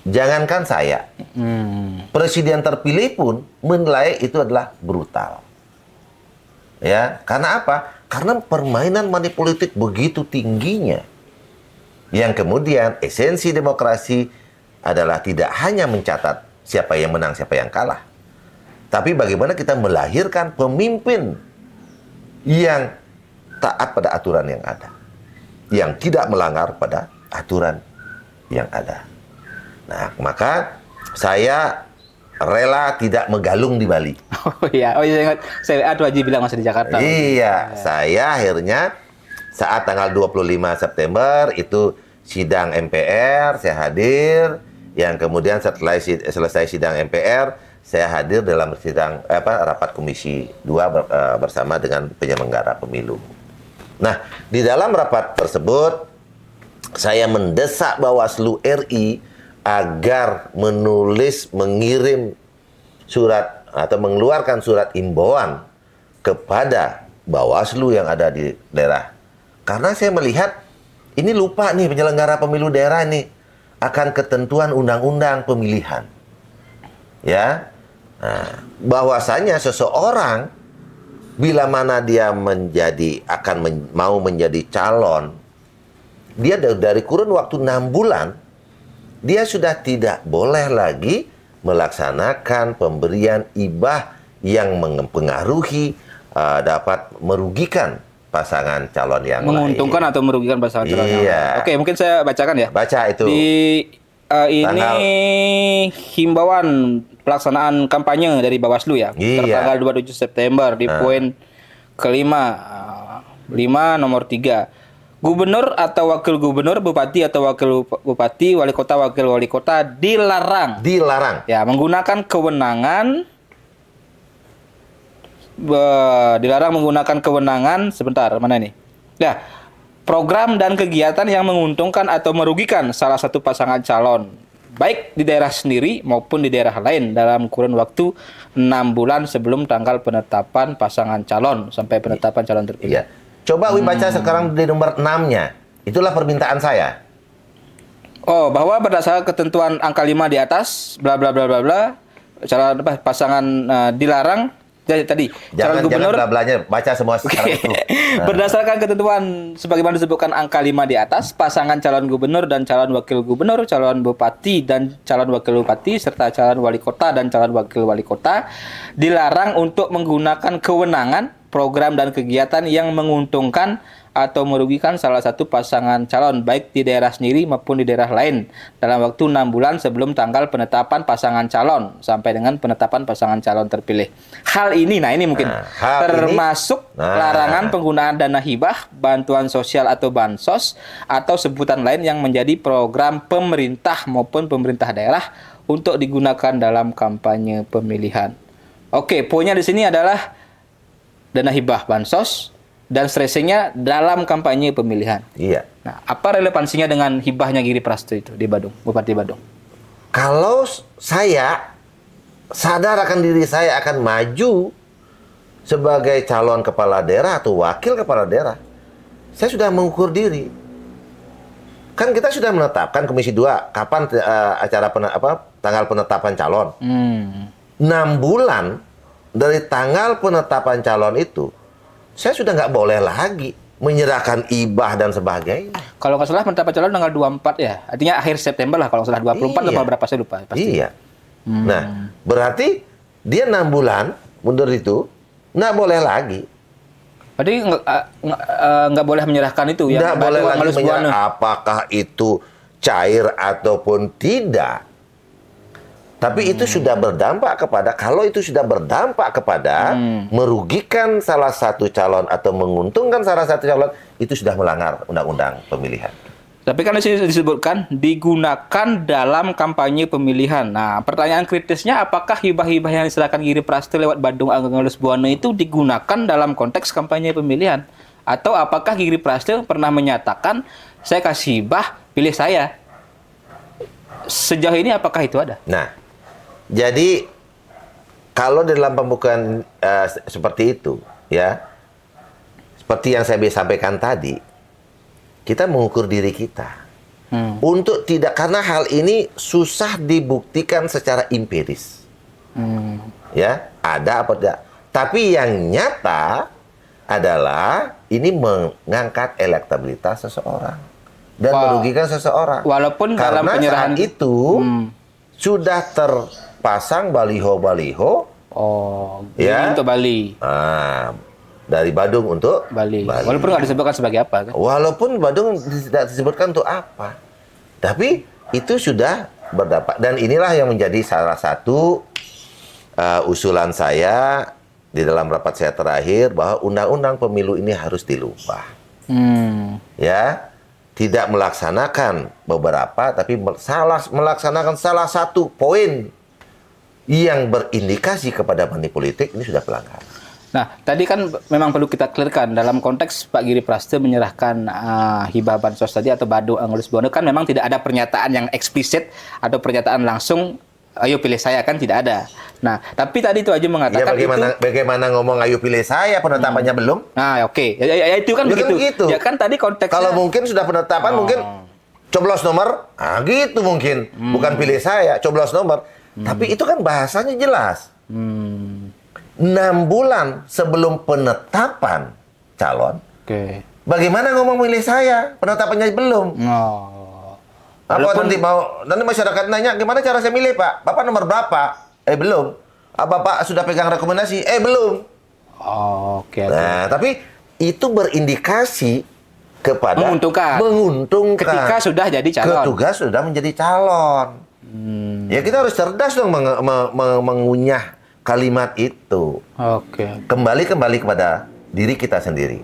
A: Jangankan saya, presiden terpilih pun menilai itu adalah brutal. Ya, karena apa? Karena permainan money politik begitu tingginya. Yang kemudian esensi demokrasi adalah tidak hanya mencatat siapa yang menang, siapa yang kalah. Tapi bagaimana kita melahirkan pemimpin yang taat pada aturan yang ada. Yang tidak melanggar pada aturan yang ada. Nah, maka saya rela tidak menggalung di Bali.
B: Oh iya, saya ingat saya Haji bilang masih di Jakarta.
A: Iya, saya akhirnya saat tanggal 25 September itu sidang MPR, saya hadir. Yang kemudian setelah selesai sidang MPR, saya hadir dalam sidang rapat Komisi 2 bersama dengan penyelenggara pemilu. Nah, di dalam rapat tersebut saya mendesak Bawaslu RI agar mengirim surat atau mengeluarkan surat imbauan kepada Bawaslu yang ada di daerah. Karena saya melihat ini lupa nih penyelenggara pemilu daerah nih akan ketentuan undang-undang pemilihan. Ya. Nah, bahwasanya seseorang bila mana dia mau menjadi calon, dia dari kurun waktu 6 bulan dia sudah tidak boleh lagi melaksanakan pemberian hibah yang mempengaruhi dapat merugikan pasangan calon yang
B: menguntungkan
A: lain.
B: atau merugikan pasangan calon yang lain. Oke, mungkin saya bacakan ya.
A: Baca itu.
B: Ini himbauan pelaksanaan kampanye dari Bawaslu ya. Tertanggal 27 September di poin kelima, 5 nomor 3. Gubernur atau wakil gubernur, bupati atau wakil bupati, wali kota, wakil wali kota dilarang ya menggunakan kewenangan sebentar, mana ini? Ya, program dan kegiatan yang menguntungkan atau merugikan salah satu pasangan calon baik di daerah sendiri maupun di daerah lain dalam kurun waktu 6 bulan sebelum tanggal penetapan pasangan calon sampai penetapan calon terpilih.
A: Iya. Coba baca sekarang di nomor 6-nya. Itulah permintaan saya.
B: Oh, bahwa berdasarkan ketentuan angka 5 di atas, bla bla bla bla bla, calon pasangan dilarang. Jadi tadi calon gubernur,
A: jangan bla-blanya, baca semua sekarang itu.
B: Berdasarkan ketentuan sebagaimana disebutkan angka 5 di atas, pasangan calon gubernur dan calon wakil gubernur, calon bupati dan calon wakil bupati serta calon wali kota dan calon wakil wali kota dilarang untuk menggunakan kewenangan, program dan kegiatan yang menguntungkan atau merugikan salah satu pasangan calon baik di daerah sendiri maupun di daerah lain dalam waktu 6 bulan sebelum tanggal penetapan pasangan calon sampai dengan penetapan pasangan calon terpilih. Hal ini, ini mungkin termasuk larangan penggunaan dana hibah, bantuan sosial atau bansos atau sebutan lain yang menjadi program pemerintah maupun pemerintah daerah untuk digunakan dalam kampanye pemilihan. Oke, poinnya di sini adalah dana hibah, bansos, dan stressingnya dalam kampanye pemilihan.
A: Iya.
B: Nah, apa relevansinya dengan hibahnya Giri Prasto itu di Badung, Bupati Badung?
A: Kalau saya sadar akan diri saya akan maju sebagai calon kepala daerah atau wakil kepala daerah, saya sudah mengukur diri. Kan kita sudah menetapkan Komisi 2 kapan tanggal penetapan calon. 6 bulan dari tanggal penetapan calon itu, saya sudah nggak boleh lagi menyerahkan hibah dan sebagainya.
B: Kalau nggak salah penetapan calon tanggal 24 ya, artinya akhir September lah kalau nggak salah 24 atau berapa saya lupa. Pasti.
A: Iya. Nah, berarti dia 6 bulan mundur itu nggak boleh lagi.
B: Berarti nggak boleh menyerahkan itu ya?
A: Nggak boleh lagi menyerahkan apakah itu cair ataupun tidak. Tapi itu sudah berdampak kepada, kalau itu sudah berdampak kepada merugikan salah satu calon atau menguntungkan salah satu calon, itu sudah melanggar undang-undang pemilihan.
B: Tapi kan di sini disebutkan digunakan dalam kampanye pemilihan. Nah, pertanyaan kritisnya apakah hibah-hibah yang diserahkan Giri Prasto lewat Badung Angelus Buwana itu digunakan dalam konteks kampanye pemilihan? Atau apakah Giri Prasto pernah menyatakan, saya kasih hibah, pilih saya? Sejauh ini apakah itu ada?
A: Nah, jadi kalau dalam pembukaan seperti itu, ya, seperti yang saya sampaikan tadi, kita mengukur diri kita. Untuk tidak, karena hal ini susah dibuktikan secara empiris. Ya, ada apa tidak. Tapi yang nyata adalah ini mengangkat elektabilitas seseorang dan merugikan seseorang.
B: Walaupun dalam
A: karena
B: penyerahan
A: saat itu sudah terpasang baliho-baliho.
B: Oh,
A: Ya.
B: untuk Bali.
A: Dari Badung untuk
B: Bali. Walaupun nggak disebutkan sebagai apa kan?
A: Walaupun Badung tidak disebutkan untuk apa. Tapi itu sudah berdampak. Dan inilah yang menjadi salah satu usulan saya di dalam rapat saya terakhir, bahwa undang-undang pemilu ini harus dilubah. Ya, tidak melaksanakan beberapa, tapi melaksanakan salah satu poin yang berindikasi kepada money politik, ini sudah pelanggaran.
B: Nah, tadi kan memang perlu kita clearkan dalam konteks Pak Giri Prasetyo menyerahkan hibah bansos tadi atau Bado Angelus Bono, kan memang tidak ada pernyataan yang eksplisit atau pernyataan langsung ayo pilih saya, kan tidak ada. Nah, tapi tadi itu aja mengatakan
A: bagaimana ngomong ayo pilih saya, penetapannya belum?
B: Nah, oke. Ya, itu kan begitu.
A: Gitu.
B: Ya kan tadi konteksnya.
A: Kalau mungkin sudah penetapan, mungkin coblos nomor, gitu mungkin. Bukan pilih saya, coblos nomor. Tapi itu kan bahasanya jelas. 6 bulan sebelum penetapan calon, bagaimana ngomong milih saya? Penetapannya belum. Nanti masyarakat nanya, gimana cara saya milih, Pak? Bapak nomor berapa? Belum. Bapak sudah pegang rekomendasi? Belum. Nah, tapi itu berindikasi kepada menguntungkan.
B: Ketika sudah jadi calon.
A: Ketika sudah menjadi calon. Ya kita harus cerdas dong mengunyah kalimat itu. Kembali kepada diri kita sendiri.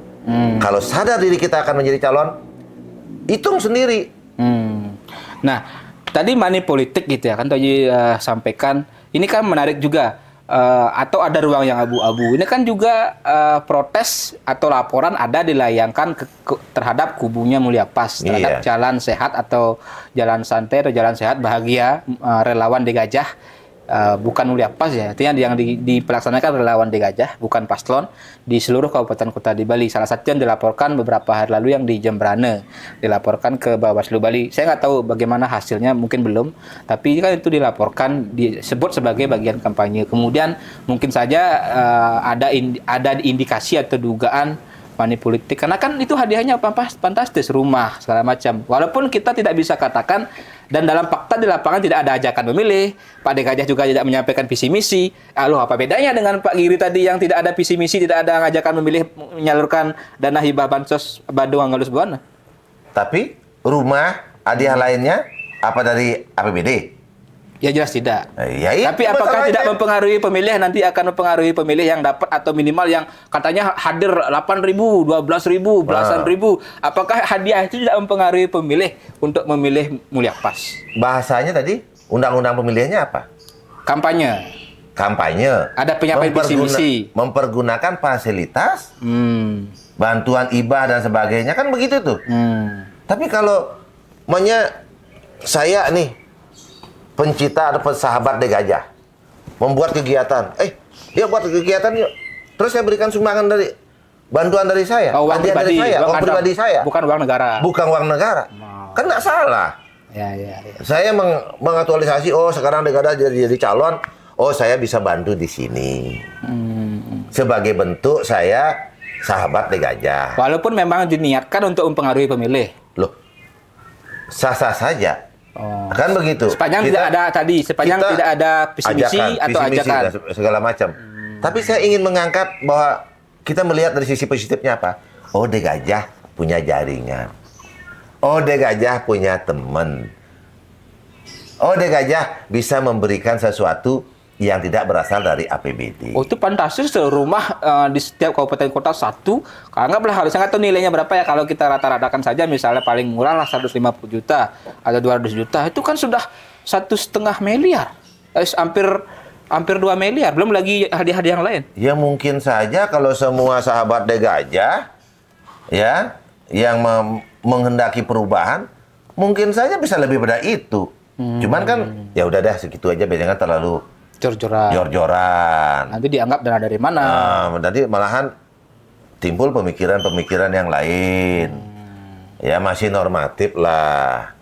A: Kalau sadar diri kita akan menjadi calon, hitung sendiri.
B: Nah, tadi money politik gitu ya kan tadi sampaikan. Ini kan menarik juga. Atau ada ruang yang abu-abu. Ini kan juga protes atau laporan ada dilayangkan terhadap kubunya Mulia Pas terhadap jalan sehat atau jalan santai atau jalan sehat bahagia relawan di Gajah. Bukan Mulia Pas ya, artinya yang dipelaksanakan relawan di Gajah, bukan paslon, di seluruh kabupaten kota di Bali. Salah satu yang dilaporkan beberapa hari lalu yang di Jembrane, dilaporkan ke Bawaslu Bali. Saya nggak tahu bagaimana hasilnya, mungkin belum, tapi kan itu dilaporkan, disebut sebagai bagian kampanye. Kemudian mungkin saja ada indikasi atau dugaan money politik, karena kan itu hadiahnya fantastis, rumah segala macam. Walaupun kita tidak bisa katakan, dan dalam fakta di lapangan tidak ada ajakan memilih. Pak De Gajah juga tidak menyampaikan visi misi. Loh, apa bedanya dengan Pak Giri tadi yang tidak ada visi misi, tidak ada ajakan memilih, menyalurkan dana hibah bansos Bado Angelus Bono?
A: Tapi rumah hadiah lainnya apa dari APBD?
B: Ya jelas tidak. Tapi
A: itu
B: apakah tidak
A: masalahnya.
B: mempengaruhi pemilih, nanti akan mempengaruhi pemilih yang dapat atau minimal yang katanya hadir 8.000, 12.000, belasan ribu. Apakah hadiah itu tidak mempengaruhi pemilih untuk memilih Mulia Pas?
A: Bahasanya tadi, undang-undang pemilihannya apa?
B: Kampanye. Ada penyampaian visi misi.
A: Mempergunakan fasilitas, bantuan hibah dan sebagainya, kan begitu tuh. Tapi kalau saya nih, pencipta atau sahabat De Gajah membuat kegiatan, buat kegiatan yuk. Terus saya berikan sumbangan dari bantuan dari saya,
B: uang pribadi,
A: uang pribadi saya,
B: bukan uang negara.
A: Bukan uang negara. Kan nggak salah.
B: Ya.
A: Saya mengaktualisasi, sekarang De Gajah jadi calon, saya bisa bantu di sini. Sebagai bentuk saya sahabat De Gajah.
B: Walaupun memang diniatkan untuk mempengaruhi pemilih.
A: Loh, sah-sah saja. Kan begitu.
B: Sepanjang tidak ada visi misi atau ajakan
A: segala macam. Tapi saya ingin mengangkat bahwa kita melihat dari sisi positifnya apa? De Gajah punya jaringan. De Gajah punya teman. De Gajah bisa memberikan sesuatu yang tidak berasal dari APBD.
B: Itu fantastis, rumah di setiap kabupaten kota satu. Anggaplah, harusnya nggak tahu nilainya berapa ya, kalau kita rata-ratakan saja, misalnya paling murah lah 150 juta atau 200 juta, itu kan sudah 1,5 miliar. Hampir 2 miliar, belum lagi hadiah-hadiah yang lain.
A: Ya mungkin saja kalau semua sahabat De Gajah ya yang menghendaki perubahan, mungkin saja bisa lebih pada itu. Cuman kan ya udah dah segitu aja, biasanya kan terlalu jor-joran.
B: Nanti dianggap dana dari mana?
A: Nanti malahan timbul pemikiran-pemikiran yang lain. Ya masih normatif lah.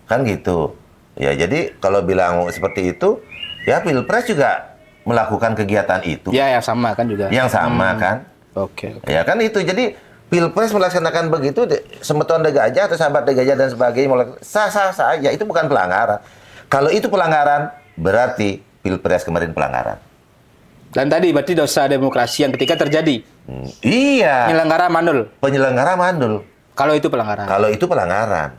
A: Kan gitu. Ya, jadi kalau bilang seperti itu, ya Pilpres juga melakukan kegiatan itu.
B: Ya, yang sama kan juga.
A: Yang sama kan.
B: Oke.
A: Ya kan itu. Jadi Pilpres melaksanakan begitu, Semeton De Gajah atau sahabat De Gajah dan sebagainya, sah-sah saja. Itu bukan pelanggaran. Kalau itu pelanggaran, berarti Pilpres kemarin pelanggaran.
B: Dan tadi berarti dosa demokrasi yang ketika terjadi.
A: Iya.
B: Penyelenggara mandul. Kalau itu pelanggaran.
A: Kalau itu pelanggaran.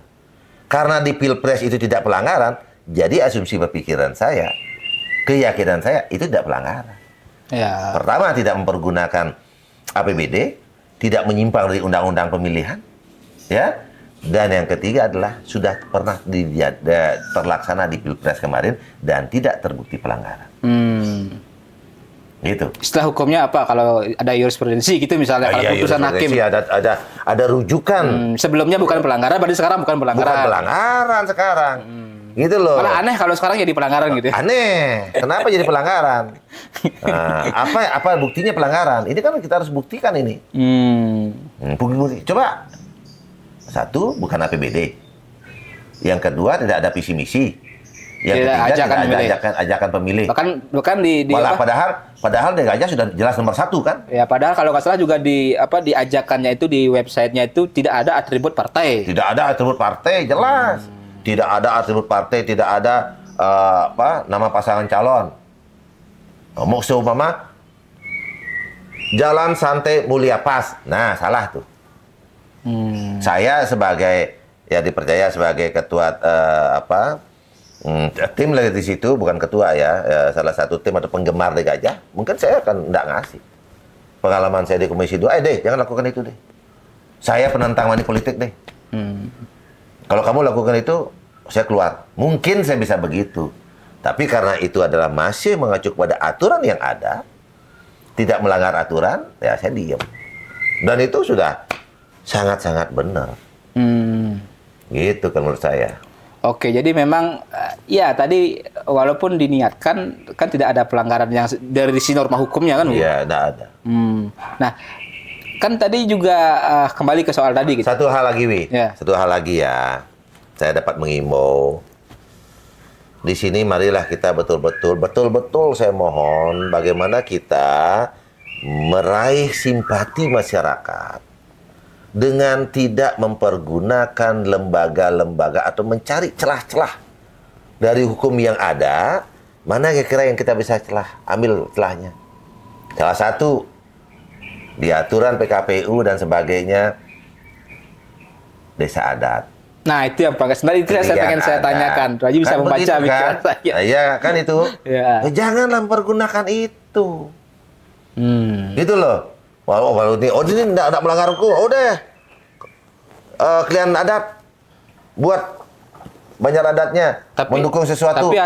A: Karena di Pilpres itu tidak pelanggaran, jadi asumsi berpikiran saya, keyakinan saya itu tidak pelanggaran.
B: Ya.
A: Pertama, tidak mempergunakan APBD, tidak menyimpang dari undang-undang pemilihan, ya. Dan yang ketiga adalah sudah pernah terlaksana di Pilpres kemarin dan tidak terbukti pelanggaran. Gitu.
B: Istilah hukumnya apa kalau ada jurisprudensi gitu misalnya, kalau putusan hakim.
A: Ada rujukan.
B: Sebelumnya bukan pelanggaran, berarti sekarang bukan pelanggaran.
A: Bukan pelanggaran sekarang. Gitu loh.
B: Malah aneh kalau sekarang jadi pelanggaran gitu.
A: Aneh. Kenapa jadi pelanggaran? Nah, apa buktinya pelanggaran? Ini kan kita harus buktikan ini. Bukti. Coba. Satu, bukan APBD. Yang kedua, tidak ada visi misi. Yang ketiga, tidak ada ajakan pemilih.
B: Bahkan di
A: malah padahal De Gajah sudah jelas nomor 1 kan?
B: Ya, padahal kalau nggak salah juga di ajakannya itu, di websitenya itu tidak ada atribut partai.
A: Tidak ada atribut partai, jelas. Tidak ada atribut partai, tidak ada nama pasangan calon. Mau seumpama jalan santai mulia pas. Nah, salah tuh. Saya dipercaya sebagai ketua tim lagi di situ, bukan ketua ya, salah satu tim atau penggemar De Gajah, mungkin saya akan nggak ngasih. Pengalaman saya di Komisi 2, deh, jangan lakukan itu deh. Saya penentang money politik deh. Kalau kamu lakukan itu, saya keluar. Mungkin saya bisa begitu. Tapi karena itu adalah masih mengacu pada aturan yang ada, tidak melanggar aturan, ya saya diam. Dan itu sudah sangat-sangat benar. Gitu kan menurut saya.
B: Oke, jadi memang ya tadi walaupun diniatkan kan tidak ada pelanggaran yang dari sisi norma hukumnya kan?
A: Iya, tidak ada.
B: Nah, kan tadi juga kembali ke soal tadi. Gitu.
A: Satu hal lagi, Wi.
B: Ya.
A: Satu hal lagi ya. Saya dapat mengimbau. Di sini marilah kita betul-betul saya mohon bagaimana kita meraih simpati masyarakat dengan tidak mempergunakan lembaga-lembaga atau mencari celah-celah dari hukum yang ada, mana kira-kira yang kita bisa ambil celahnya. Salah satu, di aturan PKPU dan sebagainya, desa adat.
B: Nah, itu yang sebenarnya itu yang saya pengen saya tanyakan. Raji bisa
A: kan
B: membaca pikiran saya.
A: Iya, kan itu.
B: Ya.
A: Janganlah mempergunakan itu. Gitu loh. Kalau ini enggak melanggar hukum, udah. Klien adat buat banyak adatnya mendukung sesuatu.
B: Tapi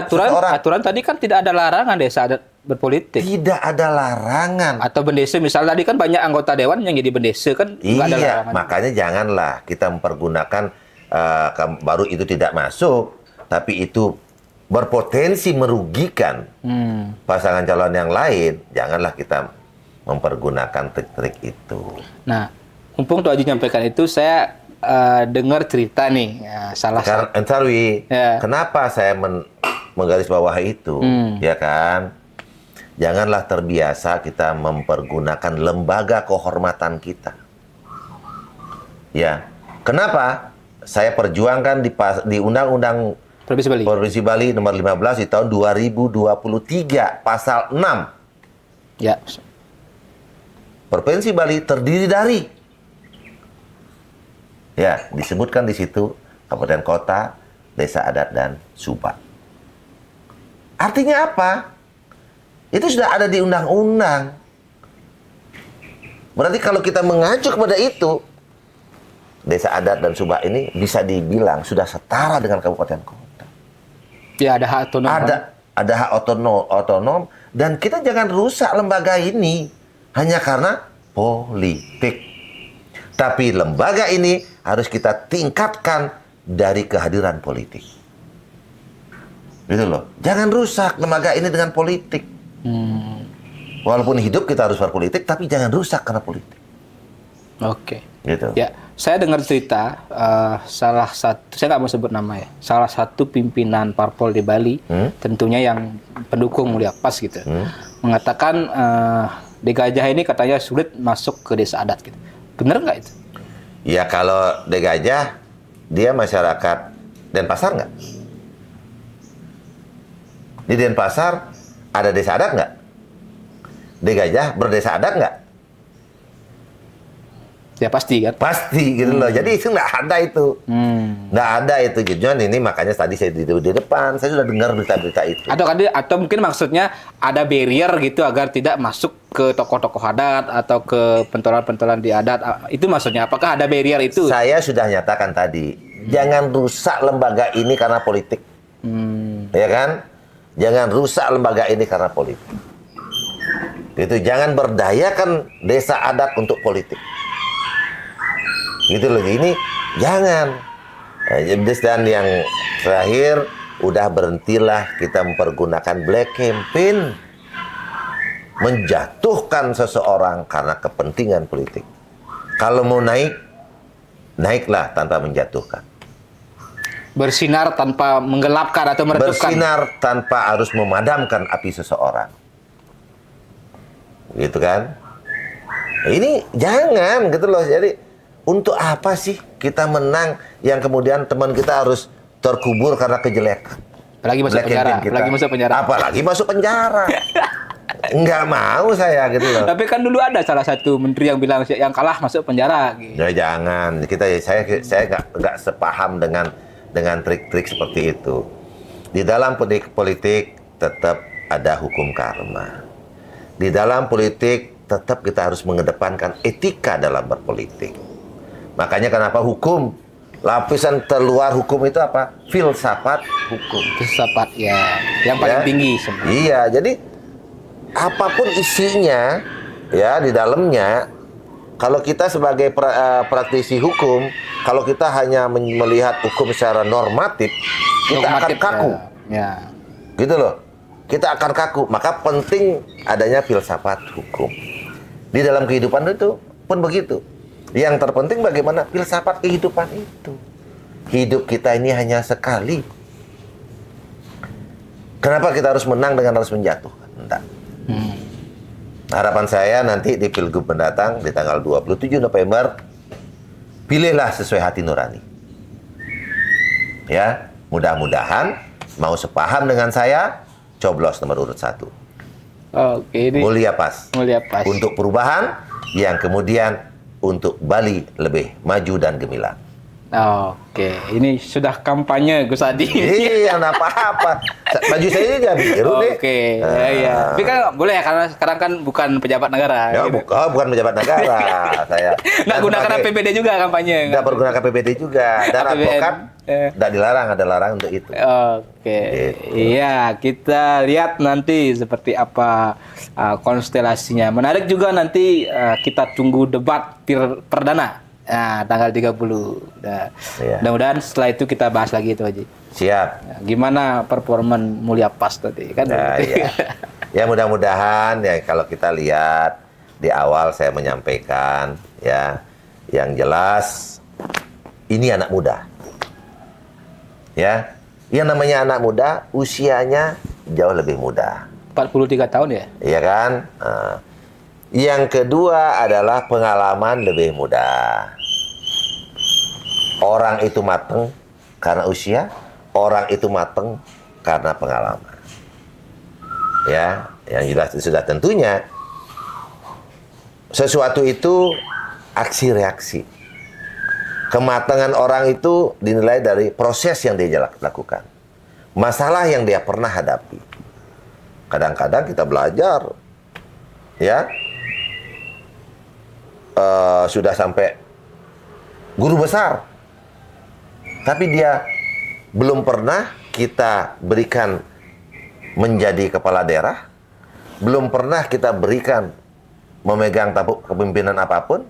B: aturan tadi kan tidak ada larangan desa adat berpolitik.
A: Tidak ada larangan.
B: Atau bendese misalnya tadi kan banyak anggota dewan yang jadi bendese kan nggak ada larangan.
A: Makanya janganlah kita mempergunakan baru itu tidak masuk, tapi itu berpotensi merugikan pasangan calon yang lain. Janganlah kita mempergunakan trik-trik itu.
B: Nah, mumpung Tuh Haji nyampaikan itu, saya dengar cerita nih, salah satu.
A: Kenapa saya menggarisbawahi itu, ya kan? Janganlah terbiasa kita mempergunakan lembaga kehormatan kita. Ya, kenapa? Saya perjuangkan di Undang-Undang Provinsi Bali nomor 15 di tahun 2023 pasal 6.
B: Ya.
A: Provinsi Bali terdiri dari, ya, disebutkan di situ kabupaten kota, desa adat dan subak. Artinya apa? Itu sudah ada di undang-undang. Berarti kalau kita mengacu kepada itu, desa adat dan subak ini bisa dibilang sudah setara dengan kabupaten kota.
B: Ya, ada hak otonom.
A: Ada hak otonom dan kita jangan rusak lembaga ini hanya karena politik. Tapi lembaga ini harus kita tingkatkan dari kehadiran politik. Gitu loh. Jangan rusak lembaga ini dengan politik. Walaupun hidup kita harus berpolitik, tapi jangan rusak karena politik.
B: Oke.
A: Gitu.
B: Ya. Saya dengar cerita salah satu, saya nggak mau sebut nama ya, salah satu pimpinan parpol di Bali, tentunya yang pendukung Mulia Pas gitu, mengatakan di Gajah ini katanya sulit masuk ke desa adat gitu. Bener nggak itu?
A: Ya kalau di Gajah, dia masyarakat Denpasar nggak? Di Denpasar ada desa adat nggak? Di Gajah berdesa adat nggak?
B: Ya pasti kan.
A: Pasti gitu loh. Jadi itu nggak ada itu. Nggak ada itu. Jadi ini makanya tadi saya di depan, saya sudah dengar berita-berita itu.
B: Atau mungkin maksudnya ada barrier gitu agar tidak masuk ke tokoh-tokoh adat atau ke pentolan-pentolan di adat. Itu maksudnya. Apakah ada barrier itu?
A: Saya sudah nyatakan tadi, jangan rusak lembaga ini karena politik. Ya kan? Jangan rusak lembaga ini karena politik. Gitu. Jangan berdayakan desa adat untuk politik. Gitu loh, ini jangan. Dan yang terakhir, udah berhentilah kita mempergunakan black campaign menjatuhkan seseorang karena kepentingan politik. Kalau mau naik, naiklah tanpa menjatuhkan.
B: Bersinar tanpa menggelapkan atau meredupkan.
A: Bersinar tanpa harus memadamkan api seseorang. Gitu kan? Ini jangan gitu loh. Jadi untuk apa sih kita menang yang kemudian teman kita harus terkubur karena kejelekan?
B: Apalagi masuk penjara. Apalagi masuk penjara.
A: Apalagi masuk penjara. Nggak mau saya gitu loh.
B: Tapi kan dulu ada salah satu menteri yang bilang yang kalah masuk penjara. Gitu.
A: Ya jangan. Saya nggak sepaham dengan trik-trik seperti itu. Di dalam politik tetap ada hukum karma. Di dalam politik tetap kita harus mengedepankan etika dalam berpolitik. Makanya kenapa hukum, lapisan terluar hukum itu apa? Filsafat hukum.
B: Filsafat ya, yang paling tinggi sebenarnya.
A: Iya, jadi apapun isinya ya di dalamnya, kalau kita sebagai praktisi hukum, kalau kita hanya melihat hukum secara normatif, kita akan kaku.
B: Ya.
A: Gitu loh. Kita akan kaku. Maka penting adanya filsafat hukum. Di dalam kehidupan itu pun begitu. Yang terpenting bagaimana filsafat kehidupan itu. Hidup kita ini hanya sekali. Kenapa kita harus menang dengan harus menjatuhkan? Entah. Harapan saya nanti di Pilgub mendatang di tanggal 27 November, pilihlah sesuai hati nurani. Ya, mudah-mudahan mau sepaham dengan saya, coblos nomor urut 1.
B: Oke, ini
A: Mulia Pas.
B: Mulia Pas.
A: Untuk perubahan yang kemudian untuk Bali lebih maju dan gemilang.
B: Oke, ini sudah kampanye Gus Adi.
A: Iya, nggak apa-apa. Baju saya ini jadi biru nih.
B: Oke, iya. Tapi kan boleh ya, karena sekarang kan bukan pejabat negara.
A: Ya,
B: gitu.
A: bukan pejabat negara. Saya
B: Nggak gunakan APBD juga kampanye.
A: Nggak pergunakan APBD juga. Dan
B: APBN.
A: advokat nggak dilarang, ada larang untuk itu.
B: Oke, iya, kita lihat nanti seperti apa konstelasinya. Menarik juga nanti kita tunggu debat perdana. Nah, tanggal 30. Nah,
A: Iya.
B: mudah-mudahan setelah itu kita bahas lagi itu aja.
A: Siap.
B: Nah, gimana performan Mulia Pas tadi kan?
A: Nah, ya. Ya mudah-mudahan ya kalau kita lihat di awal saya menyampaikan ya yang jelas ini anak muda. Ya. Yang namanya anak muda usianya jauh lebih muda.
B: 43 tahun ya?
A: Iya kan? Yang kedua adalah pengalaman lebih muda. Orang itu mateng karena usia, orang itu mateng karena pengalaman. Ya, yang jelas sudah tentunya sesuatu itu aksi reaksi. Kematangan orang itu dinilai dari proses yang dia lakukan. Masalah yang dia pernah hadapi. Kadang-kadang kita belajar, ya, sudah sampai guru besar, tapi dia belum pernah kita berikan menjadi kepala daerah, belum pernah kita berikan memegang tampuk kepemimpinan apapun,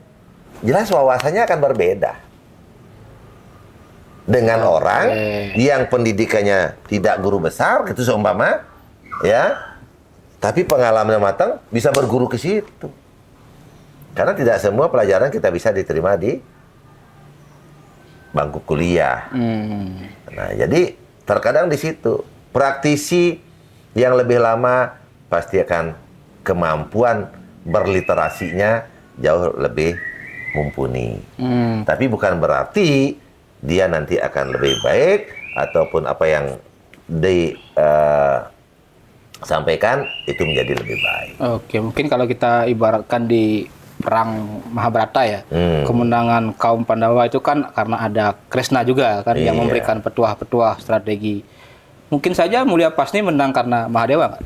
A: jelas wawasannya akan berbeda dengan orang yang pendidikannya tidak guru besar, gitu seumpama, ya, tapi pengalaman matang bisa berguru ke situ. Karena tidak semua pelajaran kita bisa diterima di bangku kuliah. Nah, jadi terkadang di situ praktisi yang lebih lama pasti akan kemampuan berliterasinya jauh lebih mumpuni. Tapi bukan berarti dia nanti akan lebih baik ataupun apa yang disampaikan itu menjadi lebih baik.
B: Oke, mungkin kalau kita ibaratkan di perang Mahabharata ya, kemenangan kaum Pandawa itu kan karena ada Kresna juga kan yang
A: Iya.
B: memberikan petuah-petuah strategi. Mungkin saja Mulia Pasni menang karena Mahadewa kan?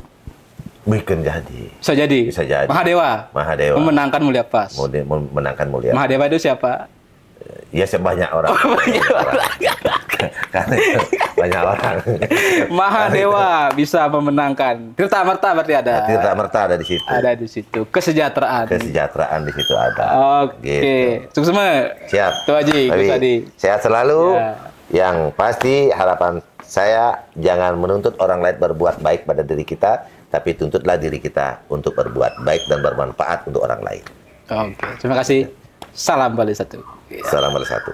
A: Mungkin jadi.
B: Bisa jadi.
A: Bisa jadi.
B: Mahadewa.
A: Memanangkan
B: Memenangkan Mulia Pas.
A: menangkan mulia.
B: Mahadewa itu siapa?
A: Ya sebanyak orang. Karena itu banyak orang.
B: Mahadewa bisa memenangkan. Tirta Marta berarti ada.
A: Tirta Merta ada di situ.
B: Ada di situ. Kesejahteraan.
A: Kesejahteraan di situ ada.
B: Oke.
A: Gitu.
B: Sukses semua.
A: Siap.
B: Tuh Haji,
A: Tapi
B: Gus Adi.
A: sehat selalu.
B: Ya.
A: Yang pasti harapan saya jangan menuntut orang lain berbuat baik pada diri kita, tapi tuntutlah diri kita untuk berbuat baik dan bermanfaat untuk orang lain.
B: Oke. Terima kasih. Salam Bali 1.
A: Salam satu.